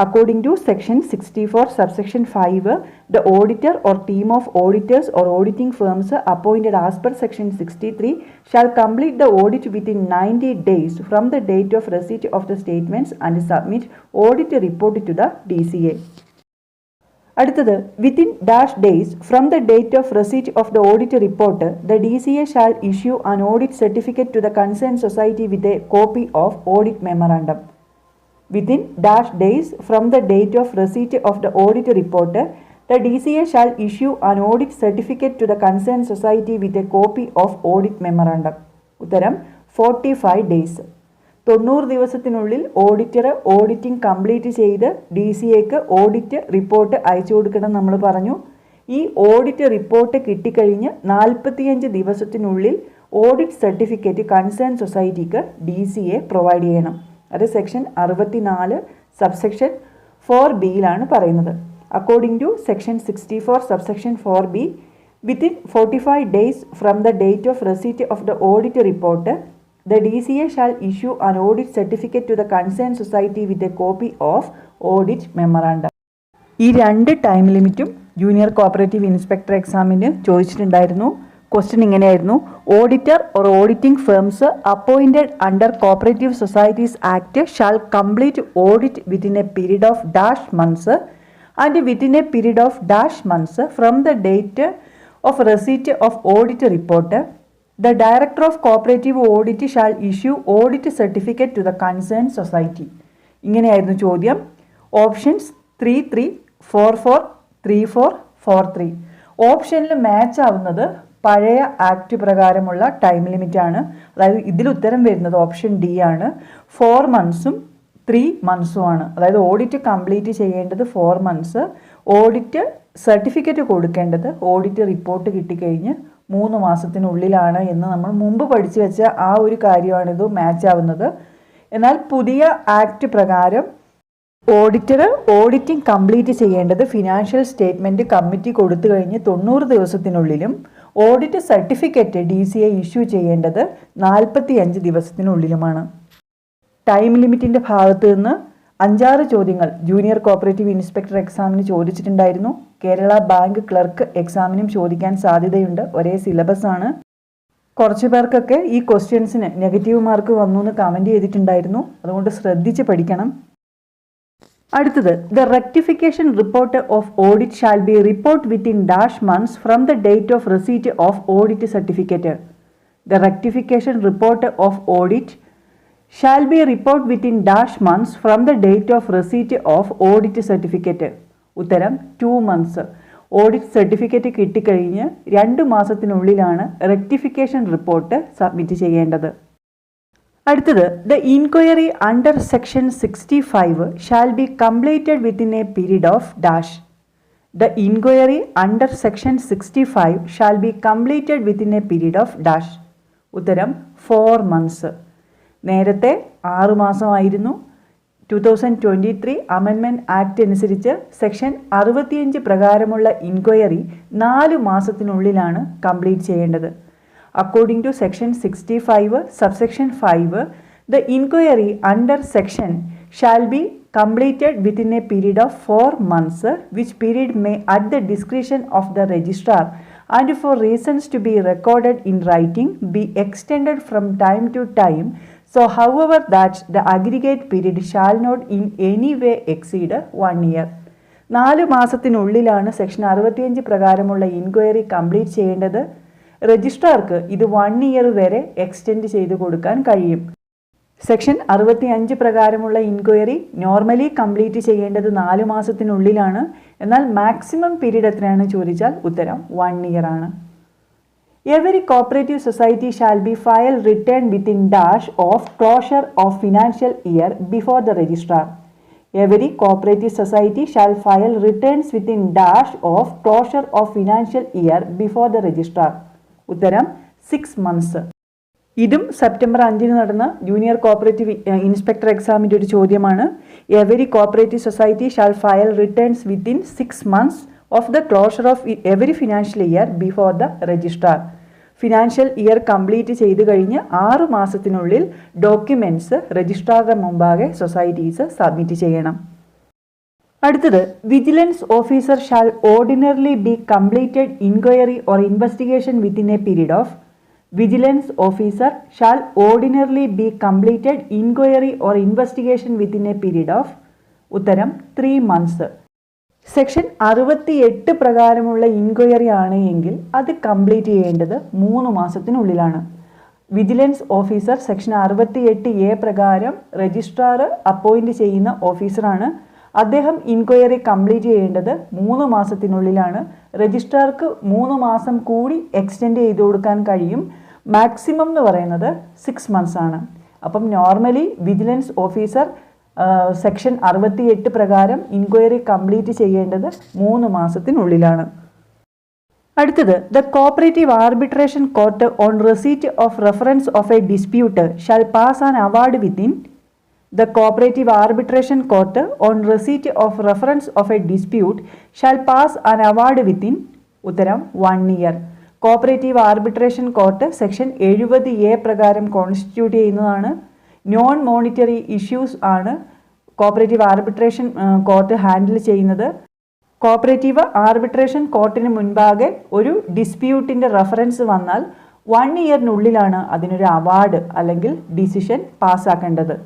According to section 64 subsection 5, the auditor or team of auditors or auditing firms appointed as per section 63 shall complete the audit within 90 days from the date of receipt of the statements and submit audit report to the DCA. അടുത്തത് within dash days from the date of receipt of the audit report the DCA shall issue an audit certificate to the concern society with a copy of audit memorandum. Within dash days from the date of receipt of the audit report, the DCA shall issue an audit certificate to the concerned society with a copy of audit memorandum. ഉത്തരം 45 days. 90 ദിവസത്തിനുള്ളിൽ auditor auditing complete ചെയ്ത് DCAക്ക് audit report അയച്ചു കൊടുക്കണം നമ്മൾ പറഞ്ഞു. ഈ audit report കിട്ടിക്കഴിഞ്ഞ് 45 ദിവസത്തിനുള്ളിൽ ഓഡിറ്റ് സർട്ടിഫിക്കറ്റ് കൺസേൺ സൊസൈറ്റിക്ക് DCA പ്രൊവൈഡ് ചെയ്യണം. അത് സെക്ഷൻ 64 സബ്സെക്ഷൻ 4bയിലാണ് പറയുന്നത്. According to section 64 subsection 4b, within 45 days from the date of receipt of the audit report the DCA shall issue an audit certificate to the concern society with a copy of audit memorandum. ഈ 2 time ലിമിറ്റും junior cooperative inspector എക്സാമിന് ചോദിച്ചിട്ടുണ്ടായിരുന്നു. Question ഇങ്ങനെയായിരുന്നു: auditor or auditing firms appointed under cooperative societies act shall complete audit within a period of dash months and within a period of dash months from the date of receipt of audit report the director of cooperative audit shall issue audit certificate to the concern society. ഇങ്ങനെയായിരുന്നു ചോദ്യം. Options 3-3, 4-4, 3-4, 4-3. ഓപ്ഷനിൽ match ആവുന്നത് പഴയ act പ്രകാരമുള്ള time ലിമിറ്റാണ്. അതായത് ഇതിൽ ഉത്തരം വരുന്നത് ഓപ്ഷൻ ഡി ആണ്. 4 മന്ത്സും 3 മന്ത്സുമാണ്. അതായത് ഓഡിറ്റ് കംപ്ലീറ്റ് ചെയ്യേണ്ടത് 4 മന്ത്സ്, ഓഡിറ്റ് സർട്ടിഫിക്കറ്റ് കൊടുക്കേണ്ടത് ഓഡിറ്റ് റിപ്പോർട്ട് കിട്ടിക്കഴിഞ്ഞ് 3 മാസത്തിനുള്ളിലാണ് എന്ന് നമ്മൾ മുമ്പ് പഠിച്ചു വെച്ച ആ ഒരു കാര്യമാണിത് മാച്ച് ആവുന്നത്. എന്നാൽ പുതിയ ആക്ട് പ്രകാരം ഓഡിറ്റർ ഓഡിറ്റിംഗ് കംപ്ലീറ്റ് ചെയ്യേണ്ടത് ഫിനാൻഷ്യൽ സ്റ്റേറ്റ്മെൻറ്റ് കമ്മിറ്റി കൊടുത്തു കഴിഞ്ഞ് 90 ദിവസത്തിനുള്ളിലും ഓഡിറ്റ് സർട്ടിഫിക്കറ്റ് DCA ഇഷ്യൂ ചെയ്യേണ്ടത് 45 ദിവസത്തിനുള്ളിലുമാണ്. ടൈം ലിമിറ്റിൻ്റെ ഭാഗത്ത് നിന്ന് 5-6 ചോദ്യങ്ങൾ ജൂനിയർ കോപ്പറേറ്റീവ് ഇൻസ്പെക്ടർ എക്സാമിന് ചോദിച്ചിട്ടുണ്ടായിരുന്നു. കേരള ബാങ്ക് ക്ലർക്ക് എക്സാമിനും ചോദിക്കാൻ സാധ്യതയുണ്ട്. ഒരേ സിലബസ് ആണ്. കുറച്ച് പേർക്കൊക്കെ ഈ ക്വസ്റ്റ്യൻസിന് നെഗറ്റീവ് മാർക്ക് വന്നു എന്ന് കമൻറ്റ് ചെയ്തിട്ടുണ്ടായിരുന്നു. അതുകൊണ്ട് ശ്രദ്ധിച്ച് പഠിക്കണം. അടുത്തത് the rectification report of audit shall be report within dash months from the date of receipt of audit certificate. The rectification report of audit shall be report within dash months from the date of receipt of audit certificate. ഉത്തരം 2 months. Audit certificate കിട്ടിക്കഴിഞ്ഞ് 2 മാസത്തിനുള്ളിലാണ് rectification report submit ചെയ്യേണ്ടത്. അടുത്തത് the inquiry under section 65 shall be completed within a period of dash. The inquiry under section 65 shall be completed within a period of dash. ഉത്തരം 4 months. നേരത്തെ 6 മാസമായിരുന്നു. 2023 amendment act അനുസരിച്ച് section 65 പ്രകാരമുള്ള inquiry 4 മാസത്തിനുള്ളിലാണ് complete ചെയ്യേണ്ടത്. According to section 65 subsection 5, the inquiry under section shall be completed within a period of 4 months, which period may at the discretion of the registrar and for reasons to be recorded in writing be extended from time to time, so however that the aggregate period shall not in any way exceed 1 year. 4 മാസത്തിനുള്ളിലാണ് section 65 പ്രകാരമുള്ള inquiry complete ചെയ്യേണ്ടത്. രജിസ്ട്രാർക്ക് ഇത് 1 year വരെ extend ചെയ്ത് കൊടുക്കാൻ കഴിയും. Section 65 പ്രകാരമുള്ള inquiry normally complete ചെയ്യേണ്ടത് 4 മാസത്തിനുള്ളിലാണ്. എന്നാൽ മാക്സിമം പീരീഡ് എത്രയാണ് ചോദിച്ചാൽ ഉത്തരം 1 ഇയർ ആണ്. Every cooperative society shall B file return within dash of closure of financial year before the registrar. Every cooperative society shall file returns within dash of closure of financial year before the registrar. ഉത്തരം 6 months. ഇതും September 5 നടന്ന junior cooperative inspector എക്സാമിൻ്റെ ഒരു ചോദ്യമാണ്. Every cooperative society shall file returns within 6 months of the closure of every financial year before the registrar. Financial year complete ചെയ്ത് കഴിഞ്ഞ് 6 മാസത്തിനുള്ളിൽ documents രജിസ്ട്രാറുടെ മുമ്പാകെ സൊസൈറ്റീസ് സബ്മിറ്റ് ചെയ്യണം. അടുത്തത് vigilance officer shall ordinarily B completed inquiry or investigation within a period of vigilance officer shall ordinarily B completed inquiry or investigation within a period of ഉത്തരം 3 months. Section 68 പ്രകാരമുള്ള inquiry ആണ് എങ്കിൽ അത് complete ചെയ്യേണ്ടത് 3 മാസത്തിനുള്ളിലാണ്. Vigilance officer section 68A പ്രകാരം registrar appoint ചെയ്യുന്ന ഓഫീസറാണ്. അദ്ദേഹം ഇൻക്വയറി കംപ്ലീറ്റ് ചെയ്യേണ്ടത് 3 മാസത്തിനുള്ളിലാണ്. രജിസ്ട്രാർക്ക് 3 മാസം കൂടി എക്സ്റ്റെൻഡ് ചെയ്ത് കൊടുക്കാൻ കഴിയും. മാക്സിമം എന്ന് പറയുന്നത് 6 months ആണ്. അപ്പം നോർമലി വിജിലൻസ് ഓഫീസർ സെക്ഷൻ 68 പ്രകാരം ഇൻക്വയറി കംപ്ലീറ്റ് ചെയ്യേണ്ടത് 3 മാസത്തിനുള്ളിലാണ്. അടുത്തത് the cooperative arbitration court on receipt of reference of A dispute shall pass an award within The Cooperative Arbitration Court on receipt of reference of a dispute shall pass an award within ഉത്തരം 1 year. Cooperative arbitration court section 70A പ്രകാരം constitute ചെയ്യുന്നതാണ്. Non monetary issues ആണ് cooperative arbitration court handle ചെയ്യുന്നത്. Cooperative arbitration കോർട്ടിന് മുൻപാകെ ഒരു ഡിസ്പ്യൂട്ടിൻ്റെ reference വന്നാൽ 1 yearനുള്ളിലാണ് അതിനൊരു award അല്ലെങ്കിൽ ഡിസിഷൻ പാസ്സാക്കേണ്ടത്.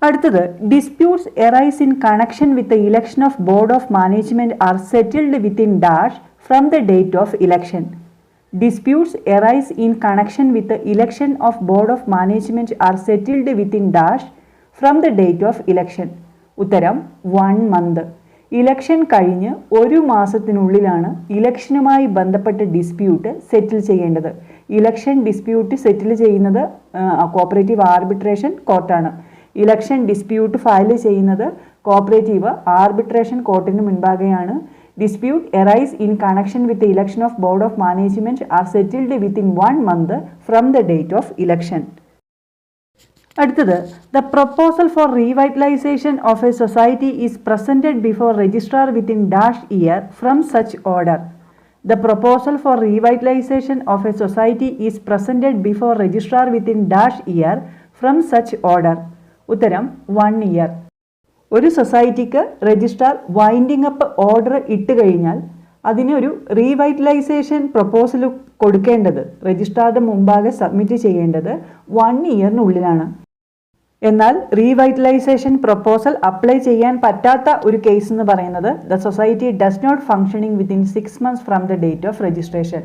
അടുത്തത് disputes arise in connection with the election of board of management are settled within dash from the date of election. Disputes arise in connection with the election of board of management are settled within dash from the date of election. ഉത്തരം 1 month. Election കഴിഞ്ഞ് 1 മാസത്തിനുള്ളിലാണ് ഇലക്ഷനുമായി ബന്ധപ്പെട്ട dispute സെറ്റിൽ ചെയ്യേണ്ടത്. Election dispute settle ചെയ്യുന്നത് cooperative arbitration കോർട്ടാണ്. Election dispute file ചെയ്യുന്നത് cooperative arbitration കോർട്ടിന് മുൻപാകെയാണ്. Dispute arise in connection with the election of board of management are settled within 1 month from the date of election. അടുത്തത് the proposal for revitalisation of a society is presented before registrar within dash year from such order. The proposal for revitalization of a society is presented before registrar within dash year from such order. ഉത്തരം 1 year. ഒരു സൊസൈറ്റിക്ക് registrar winding up order ഇട്ട് കഴിഞ്ഞാൽ അതിനൊരു revitalisation proposal കൊടുക്കേണ്ടത് രജിസ്ട്രാറുടെ മുമ്പാകെ submit ചെയ്യേണ്ടത് 1 yearനുള്ളിലാണ്. എന്നാൽ റീവൈറ്റലൈസേഷൻ പ്രൊപ്പോസൽ അപ്ലൈ ചെയ്യാൻ പറ്റാത്ത ഒരു കേസ് എന്ന് പറയുന്നത് the society does not functioning within 6 months from the date of registration.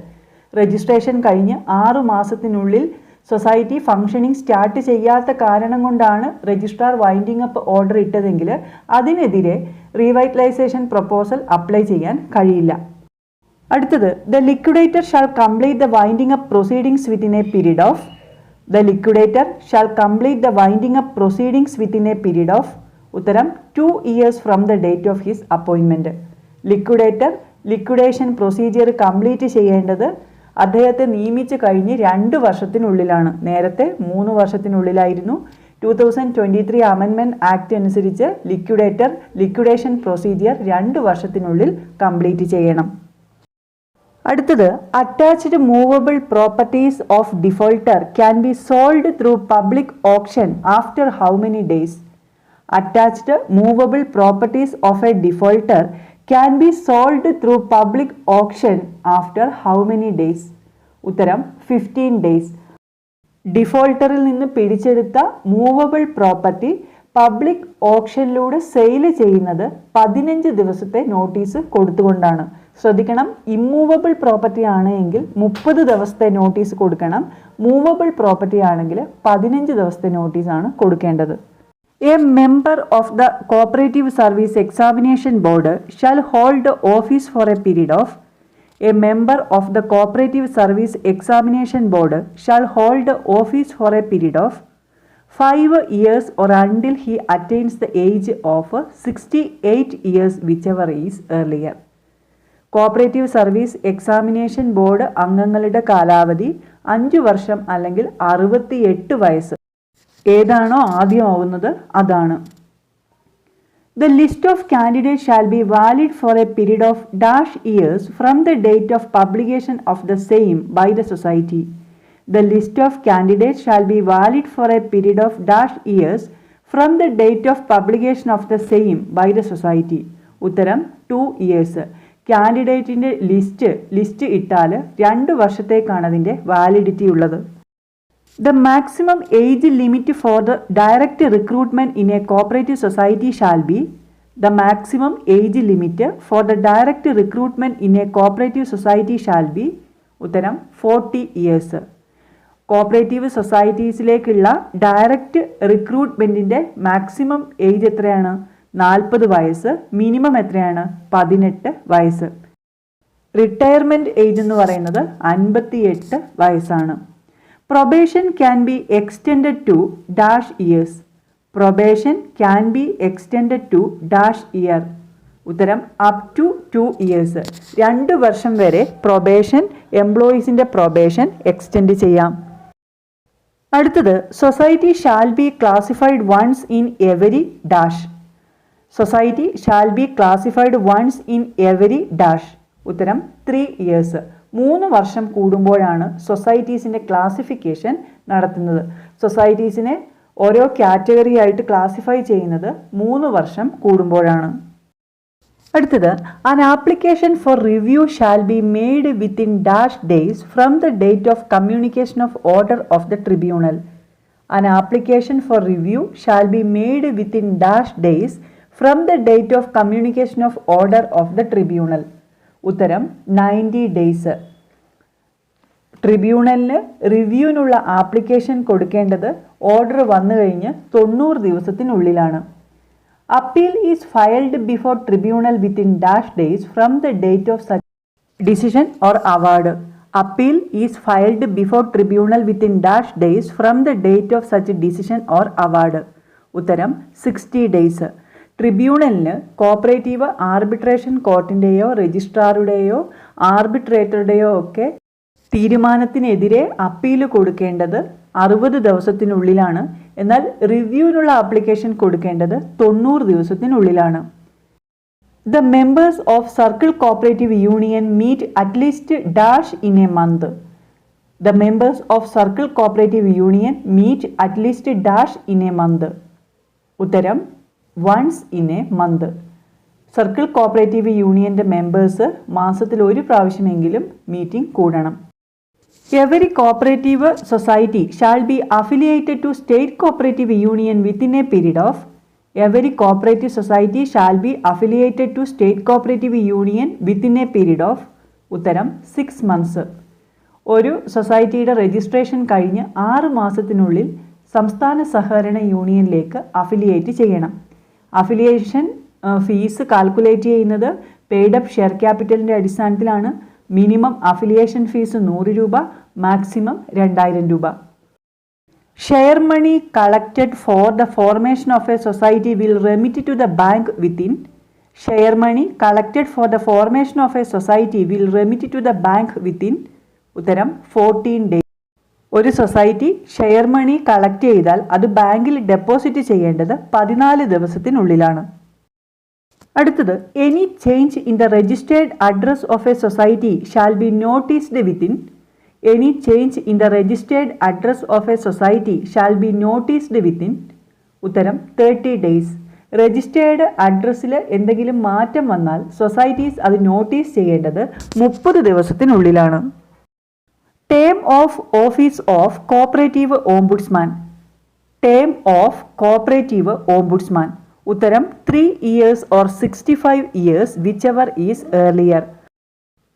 Registration കഴിഞ്ഞ് 6 മാസത്തിനുള്ളിൽ സൊസൈറ്റി ഫങ്ഷനിങ് സ്റ്റാർട്ട് ചെയ്യാത്ത കാരണം കൊണ്ടാണ് രജിസ്ട്രാർ വൈൻഡിങ് അപ്പ് ഓർഡർ ഇട്ടതെങ്കിൽ അതിനെതിരെ റീവൈറ്റലൈസേഷൻ പ്രൊപ്പോസൽ അപ്ലൈ ചെയ്യാൻ കഴിയില്ല. അടുത്തത് the liquidator shall complete the winding up proceedings within a period of. The liquidator shall complete the winding up proceedings within a period of ഉത്തരം 2 years from the date of his appointment. Liquidator liquidation procedure complete ചെയ്യേണ്ടത് അദ്ദേഹത്തെ നിയമിച്ച് കഴിഞ്ഞ് 2 വർഷത്തിനുള്ളിലാണ്. നേരത്തെ 3 വർഷത്തിനുള്ളിലായിരുന്നു. 2023 amendment act അനുസരിച്ച് liquidator liquidation procedure 2 വർഷത്തിനുള്ളിൽ complete ചെയ്യണം. അടുത്തത് attached movable properties of defaulter can be sold through public option after how many days. Attached movable properties of A defaulter can be sold through public option after how many days. ഉത്തരം 15 days. ഡിഫോൾട്ടറിൽ നിന്ന് പിടിച്ചെടുത്ത movable property public ഓപ്ഷനിലൂടെ sale ചെയ്യുന്നത് 15 ദിവസത്തെ notice കൊടുത്തുകൊണ്ടാണ്. ശ്രദ്ധിക്കണം, immovable property ആണ് എങ്കിൽ 30 ദിവസത്തെ notice കൊടുക്കണം. മൂവബിൾ പ്രോപ്പർട്ടി ആണെങ്കിൽ 15 ദിവസത്തെ നോട്ടീസാണ് കൊടുക്കേണ്ടത്. A member of the cooperative service examination board shall hold office four a period of. A member of the cooperative service examination board shall hold office four a period of 5 years or until he attains the age of 68 years whichever is earlier. Cooperative service examination board അംഗങ്ങളുടെ കാലാവധി 5 വർഷം അല്ലെങ്കിൽ 68 വയസ്സ്. ഏതാണോ ആദ്യമാവുന്നത് അതാണ്. The list of candidates shall be valid for a period of dash years from the date of publication of the same by the society. The list of candidates shall be valid for a period of dash years from the date of publication of the same by the society. ഉത്തരം 2 years. കാൻഡിഡേറ്റിൻ്റെ list ഇട്ടാൽ 2 വർഷത്തേക്കാണ് അതിൻ്റെ validity ഉള്ളത്. The maximum age limit for the direct recruitment in a cooperative society shall be. The maximum age limit for the direct recruitment in a cooperative society shall be. ഉത്തരം 40 years. Cooperative സൊസൈറ്റീസിലേക്കുള്ള direct റിക്രൂട്ട്മെൻറ്റിൻ്റെ maximum age എത്രയാണ്? 40 വയസ്സ്. Minimum എത്രയാണ്? 18 വയസ്സ്. Retirement age എന്ന് പറയുന്നത് 58 വയസ്സാണ്. Probation can be extended to dash years. Probation can be extended to dash year. ഉത്തരം up to 2 years. 2 വർഷം വരെ പ്രൊബേഷൻ എംപ്ലോയീസിൻ്റെ പ്രൊബേഷൻ എക്സ്റ്റെൻഡ് ചെയ്യാം. അടുത്തത് society shall be classified once in every dash. Society shall be classified once in every dash. ഉത്തരം 3 years. 3 വർഷം കൂടുമ്പോഴാണ് സൊസൈറ്റീസിൻ്റെ classification നടത്തുന്നത്. സൊസൈറ്റീസിനെ ഓരോ കാറ്റഗറി ആയിട്ട് ക്ലാസിഫൈ ചെയ്യുന്നത് 3 വർഷം കൂടുമ്പോഴാണ്. അടുത്തത് an application for review shall be made within dash days from the date of communication of order of the tribunal. An application for review shall be made within dash days from the date of communication of order of the tribunal. ഉത്തരം 90 days. ട്രിബ്യൂണലിന് റിവ്യൂവിനുള്ള application കൊടുക്കേണ്ടത് order വന്നു കഴിഞ്ഞ് 90 ദിവസത്തിനുള്ളിലാണ്. Appeal is filed before tribunal within dash days from the date of such decision or award. Appeal is filed before tribunal within dash days from the date of such decision or award. ഉത്തരം 60 days. ട്രിബ്യൂണലിന് cooperative arbitration കോർട്ടിൻ്റെയോ രജിസ്ട്രാറുടെയോ ആർബിട്രേറ്ററുടെയോ ഒക്കെ തീരുമാനത്തിനെതിരെ appeal കൊടുക്കേണ്ടത് 60 ദിവസത്തിനുള്ളിലാണ്. എന്നാൽ റിവ്യൂവിനുള്ള application കൊടുക്കേണ്ടത് 90 ദിവസത്തിനുള്ളിലാണ്. The members of circle cooperative union meet at least dash in a month. The members of circle cooperative union meet at least dash in a month. ഉത്തരം once in a month. Circle cooperative യൂണിയൻ്റെ members മാസത്തിൽ 1 പ്രാവശ്യമെങ്കിലും meeting കൂടണം. Every cooperative society shall be affiliated to state cooperative union within a period of. Every cooperative society shall be affiliated to state cooperative union within a period of. ഉത്തരം 6 months. ഒരു സൊസൈറ്റിയുടെ registration കഴിഞ്ഞ് 6 മാസത്തിനുള്ളിൽ സംസ്ഥാന സഹകരണ യൂണിയനിലേക്ക് affiliate ചെയ്യണം. Affiliation fees calculate ചെയ്യുന്നത് പെയ്ഡ് അപ്പ് ഷെയർ ക്യാപിറ്റലിൻ്റെ അടിസ്ഥാനത്തിലാണ്. മിനിമം അഫിലിയേഷൻ ഫീസ് 100 രൂപ, മാക്സിമം 2000 രൂപ. Share money collected for the formation of a society will remit to the bank within. Share money collected for the formation of a society will remit to the bank within. ഉത്തരം 14 days. ഒരു society share മണി collect ചെയ്താൽ അത് ബാങ്കിൽ deposit ചെയ്യേണ്ടത് 14 ദിവസത്തിനുള്ളിലാണ്. അടുത്തത് any change in the registered address of a society shall B noticed within. Any change in the registered address of a society shall B noticed within. ഉത്തരം 30 days. Registered അഡ്രസ്സിൽ എന്തെങ്കിലും മാറ്റം വന്നാൽ സൊസൈറ്റീസ് അത് നോട്ടീസ് ചെയ്യേണ്ടത് 30 ദിവസത്തിനുള്ളിലാണ്. Term of office of cooperative ombudsman. Term of cooperative ombudsman. ഉത്തരം 3 years or 65 years whichever is earlier.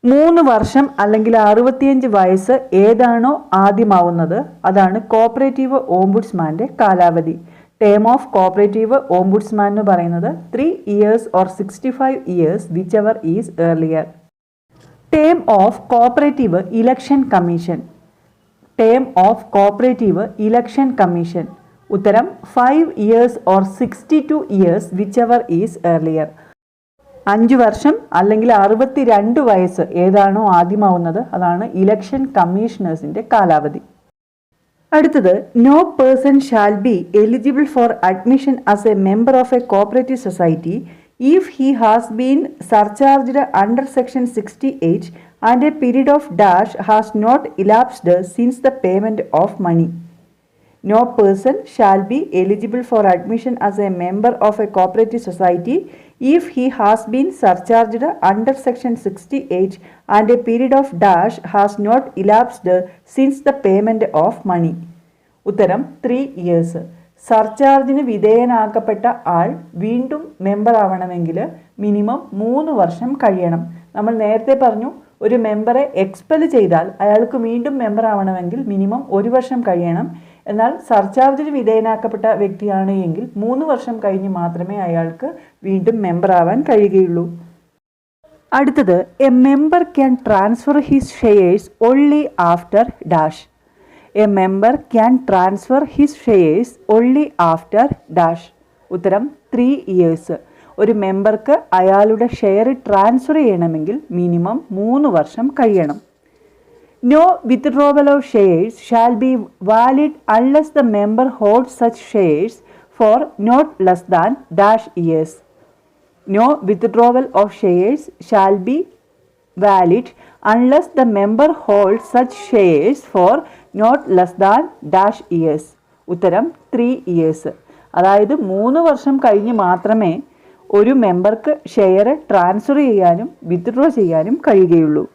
3 വർഷം അല്ലെങ്കിൽ 65 വയസ്സ് ഏതാണോ ആദ്യമാവുന്നത് അതാണ് കോപ്പറേറ്റീവ് ഓംബുഡ്സ്മാൻ്റെ കാലാവധി. ടേം ഓഫ് കോപ്പറേറ്റീവ് ഓംബുഡ്സ്മാൻ എന്ന് പറയുന്നത് 3 years or 65 years whichever is earlier. Term of cooperative election commission. Term of cooperative election commission. ഉത്തരം 5 years or 62 years whichever is earlier. 5 വർഷം അല്ലെങ്കിൽ 62 വയസ്സ് ഏതാണോ ആദ്യമാവുന്നത് അതാണ് ഇലക്ഷൻ കമ്മീഷണേഴ്സിൻ്റെ കാലാവധി. അടുത്തത് no person shall be eligible for admission as a member of a cooperative society if he has been surcharged under section 68 and a period of dash has not elapsed since the payment of money. No person shall be eligible for admission as a member of a cooperative society if he has been surcharged under section 68 and a period of dash has not elapsed since the payment of money. ഉത്തരം 3 years. സർചാർജിന് വിധേയനാക്കപ്പെട്ട ആൾ വീണ്ടും member ആവണമെങ്കിൽ minimum 3 വർഷം കഴിയണം. നമ്മൾ നേരത്തെ പറഞ്ഞു ഒരു മെമ്പറെ എക്സ്പെൽ ചെയ്താൽ അയാൾക്ക് വീണ്ടും മെമ്പർ ആവണമെങ്കിൽ മിനിമം 1 വർഷം കഴിയണം. എന്നാൽ സർചാർജിന് വിധേയനാക്കപ്പെട്ട വ്യക്തിയാണ് എങ്കിൽ 3 വർഷം കഴിഞ്ഞ് മാത്രമേ അയാൾക്ക് വീണ്ടും മെമ്പർ ആവാൻ കഴിയുകയുള്ളൂ. അടുത്തത് A member can transfer his shares only after dash. A member can transfer his shares only after dash. ഉത്തരം 3 years. ഒരു മെമ്പർക്ക് അയാളുടെ ഷെയർ ട്രാൻസ്ഫർ ചെയ്യണമെങ്കിൽ മിനിമം 3 വർഷം കഴിയണം. No withdrawal of shares shall be valid unless the member holds such shares for not less than dash years. No withdrawal of shares shall be valid unless the member holds such shares for not less than dash years. ഉത്തരം 3 years. അതായത് 3 വർഷം കഴിഞ്ഞ് മാത്രമേ ഒരു മെമ്പർക്ക് share transfer ചെയ്യാനും withdraw ചെയ്യാനും കഴിയുകയുള്ളൂ.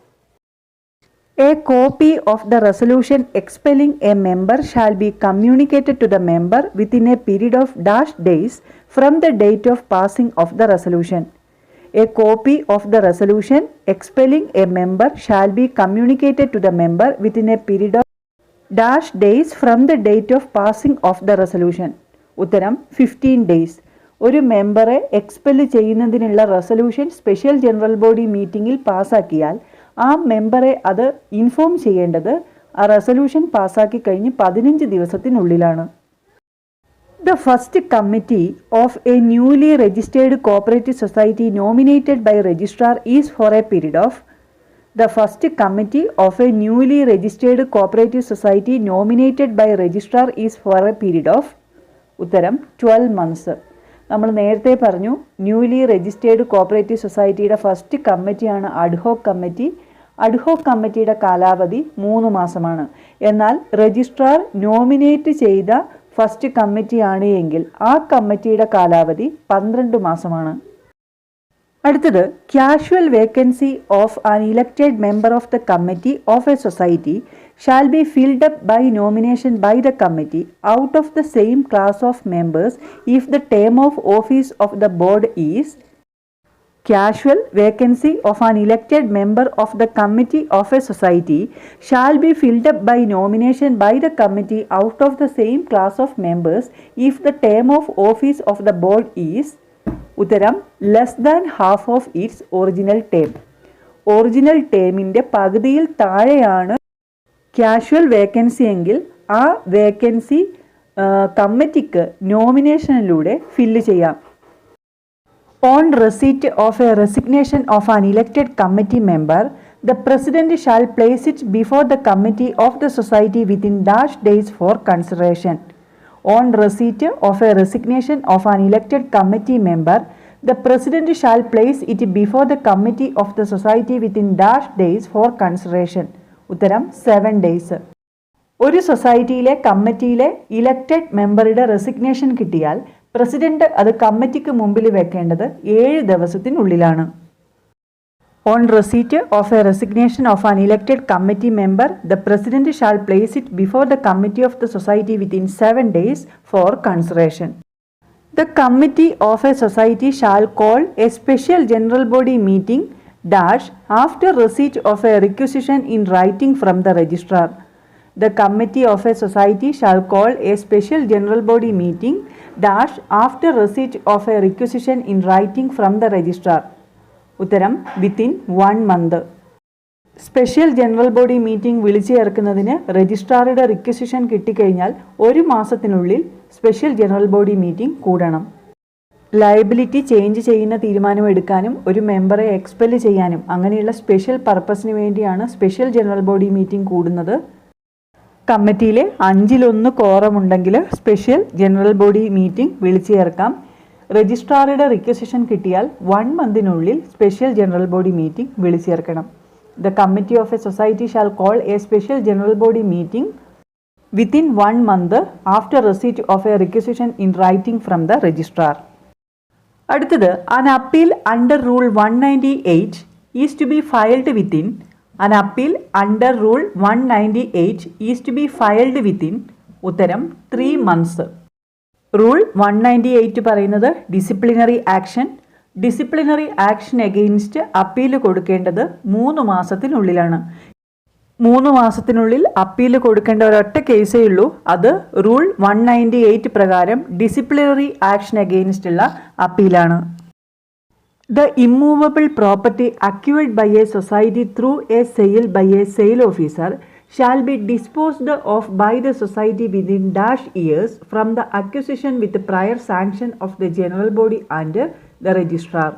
A copy of the resolution expelling a member shall be communicated to the member within a period of dash days from the date of passing of the resolution. A copy of the resolution expelling a member shall be communicated to the member within a period of dash days from the date of passing of the resolution. ഉത്തരം 15 days. ഒരു മെമ്പറെ expel ചെയ്യുന്നതിനുള്ള resolution special general body മീറ്റിംഗിൽ പാസ്സാക്കിയാൽ ആ മെമ്പറെ അത് inform ചെയ്യേണ്ടത് ആ റെസൊല്യൂഷൻ പാസ്സാക്കി കഴിഞ്ഞ് 15 ദിവസത്തിനുള്ളിലാണ്. The first committee of a newly registered cooperative society nominated by registrar is for a period of. The first committee of a newly registered cooperative society nominated by registrar is for a period of. ഉത്തരം 12 months. നമ്മൾ നേരത്തെ പറഞ്ഞു newly registered cooperative സൊസൈറ്റിയുടെ first കമ്മിറ്റിയാണ് ad hoc committee. Ad hoc കമ്മിറ്റിയുടെ കാലാവധി 3 മാസമാണ്. എന്നാൽ രജിസ്ട്രാർ നോമിനേറ്റ് ചെയ്ത ഫസ്റ്റ് കമ്മിറ്റിയാണ് എങ്കിൽ ആ കമ്മിറ്റിയുടെ കാലാവധി 12 മാസമാണ്. അടുത്തത് casual vacancy of an elected member of the committee of a society shall be filled up by nomination by the committee out of the same class of members if the term of office of the board is. Casual vacancy of an elected member of the committee of a society shall be filled up by nomination by the committee out of the same class of members if the term of office of the board is. ഉത്തരം less than half of its original term. Original ടേമിൻ്റെ പകുതിയിൽ താഴെയാണ് casual vacancy എങ്കിൽ ആ vacancy കമ്മിറ്റിക്ക് നോമിനേഷനിലൂടെ fill ചെയ്യാം. On receipt of a resignation of an elected committee member the president shall place it before the committee of the society within dash days for consideration. On receipt of a resignation of an elected committee member the president shall place it before the committee of the society within dash days for consideration. ഉത്തരം 7 days. ഒരു സൊസൈറ്റിയിലെ കമ്മിറ്റിയിലെ elected മെമ്പറുടെ resignation കിട്ടിയാൽ president അത് കമ്മിറ്റിക്ക് മുമ്പിൽ വെക്കേണ്ടത് 7 ദിവസത്തിനുള്ളിലാണ്. On receipt of a resignation of an elected committee member the president shall place it before the committee of the society within 7 days for consideration. The committee of a society shall call a special general body meeting dash after receipt of a requisition in writing from the registrar. The committee of a society shall call a special general body meeting dash after receipt of a requisition in writing from the registrar. ഉത്തരം within 1 month. Special general body meeting വിളിച്ചു ചേർക്കുന്നതിന് രജിസ്ട്രാറുടെ requisition കിട്ടിക്കഴിഞ്ഞാൽ 1 മാസത്തിനുള്ളിൽ special general body meeting കൂടണം. Liability change ചെയ്യുന്ന തീരുമാനമെടുക്കാനും ഒരു മെമ്പറെ expel ചെയ്യാനും അങ്ങനെയുള്ള സ്പെഷ്യൽ പർപ്പസിന് വേണ്ടിയാണ് സ്പെഷ്യൽ ജനറൽ ബോഡി മീറ്റിംഗ് കൂടുന്നത്. കമ്മിറ്റിയിലെ 5-1 കോറം ഉണ്ടെങ്കിൽ സ്പെഷ്യൽ ജനറൽ ബോഡി മീറ്റിംഗ് വിളിച്ചു ചേർക്കാം. രജിസ്ട്രാറുടെ റിക്വസിഷൻ കിട്ടിയാൽ 1 monthനുള്ളിൽ സ്പെഷ്യൽ ജനറൽ ബോഡി മീറ്റിംഗ് വിളിച്ചു ചേർക്കണം. The committee of a society shall call a special general body meeting within 1 month after receipt of a requisition in writing from the registrar. അടുത്തത് an appeal under rule 198 is to be filed within an appeal under rule 198 is to be filed within ഉത്തരം 3 months. Rule 198 പറയുന്നത് disciplinary action against appeal കൊടുക്കേണ്ടത് 3 മാസത്തിനുള്ളിലാണ്. 3 മാസത്തിനുള്ളിൽ appeal കൊടുക്കേണ്ട ഒരൊറ്റ കേസേ ഉള്ളൂ. അത് rule 198 പ്രകാരം ഡിസിപ്ലിനറി ആക്ഷൻ എഗെയിൻസ്റ്റ് ഉള്ള അപ്പീലാണ്. The immovable property acquired by a society through a sale by a sale officer shall be disposed of by the society within dash years from the acquisition with the prior sanction of the general body and the registrar.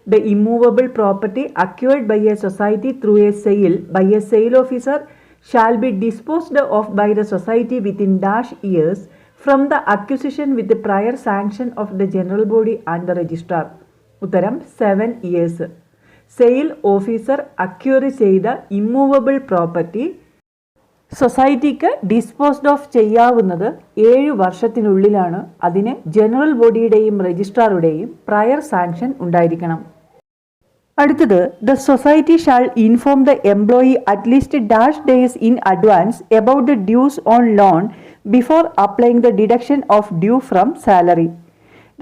The immovable property acquired by a society through a sale by a sale officer shall be disposed of by the society within dash years from the acquisition with the prior sanction of the general body and the registrar. ഉത്തരം 7 years. Sale officer acquire ചെയ്ത immovable property സൊസൈറ്റിക്ക് disposed of ചെയ്യാവുന്നത് 7 വർഷത്തിനുള്ളിലാണ്. അതിന് general ബോഡിയുടെയും രജിസ്ട്രാറുടെയും prior sanction ഉണ്ടായിരിക്കണം. അടുത്തത് the society shall inform the employee at least dash days in advance about the dues on loan before applying the deduction of due from salary.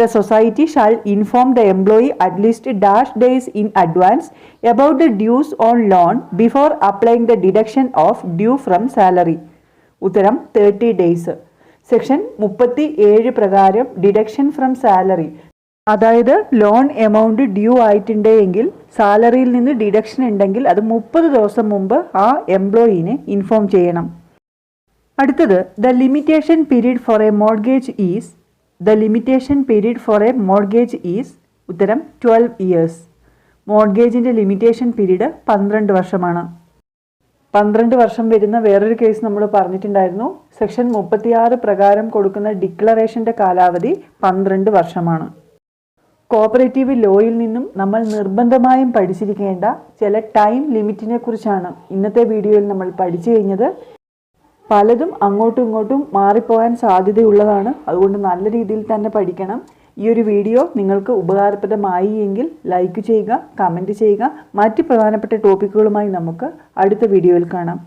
The society shall inform the employee at least dash days in advance about the dues on loan before applying the deduction of due from salary. ഉത്തരം 30 days. Section 37 പ്രകാരം deduction from salary, അതായത് loan amount due ആയിട്ടുണ്ടെങ്കിൽ സാലറിയിൽ നിന്ന് deduction ഉണ്ടെങ്കിൽ അത് 30 ദിവസം മുമ്പ് ആ എംപ്ലോയിനെ ഇൻഫോം ചെയ്യണം. അടുത്തത് the limitation period for A mortgage is The limitation period for a mortgage is ഉത്തരം 12 years. മോർഗേജിൻ്റെ ലിമിറ്റേഷൻ പീരീഡ് 12 വർഷമാണ്. 12 വർഷം വരുന്ന വേറൊരു കേസ് നമ്മൾ പറഞ്ഞിട്ടുണ്ടായിരുന്നു. സെക്ഷൻ 36 പ്രകാരം കൊടുക്കുന്ന ഡിക്ലറേഷൻ്റെ കാലാവധി 12 വർഷമാണ്. കോപ്പറേറ്റീവ് ലോയിൽ നിന്നും നമ്മൾ നിർബന്ധമായും പഠിച്ചിരിക്കേണ്ട ചില ടൈം ലിമിറ്റിനെ കുറിച്ചാണ് ഇന്നത്തെ വീഡിയോയിൽ നമ്മൾ പഠിച്ചു കഴിഞ്ഞത്. പലതും അങ്ങോട്ടും ഇങ്ങോട്ടും മാറിപ്പോകാൻ സാധ്യതയുള്ളതാണ്. അതുകൊണ്ട് നല്ല രീതിയിൽ തന്നെ പഠിക്കണം. ഈ ഒരു വീഡിയോ നിങ്ങൾക്ക് ഉപകാരപ്രദമായി എങ്കിൽ ലൈക്ക് ചെയ്യുക, കമൻറ്റ് ചെയ്യുക. മറ്റ് പ്രധാനപ്പെട്ട ടോപ്പിക്കുകളുമായി നമുക്ക് അടുത്ത വീഡിയോയിൽ കാണാം.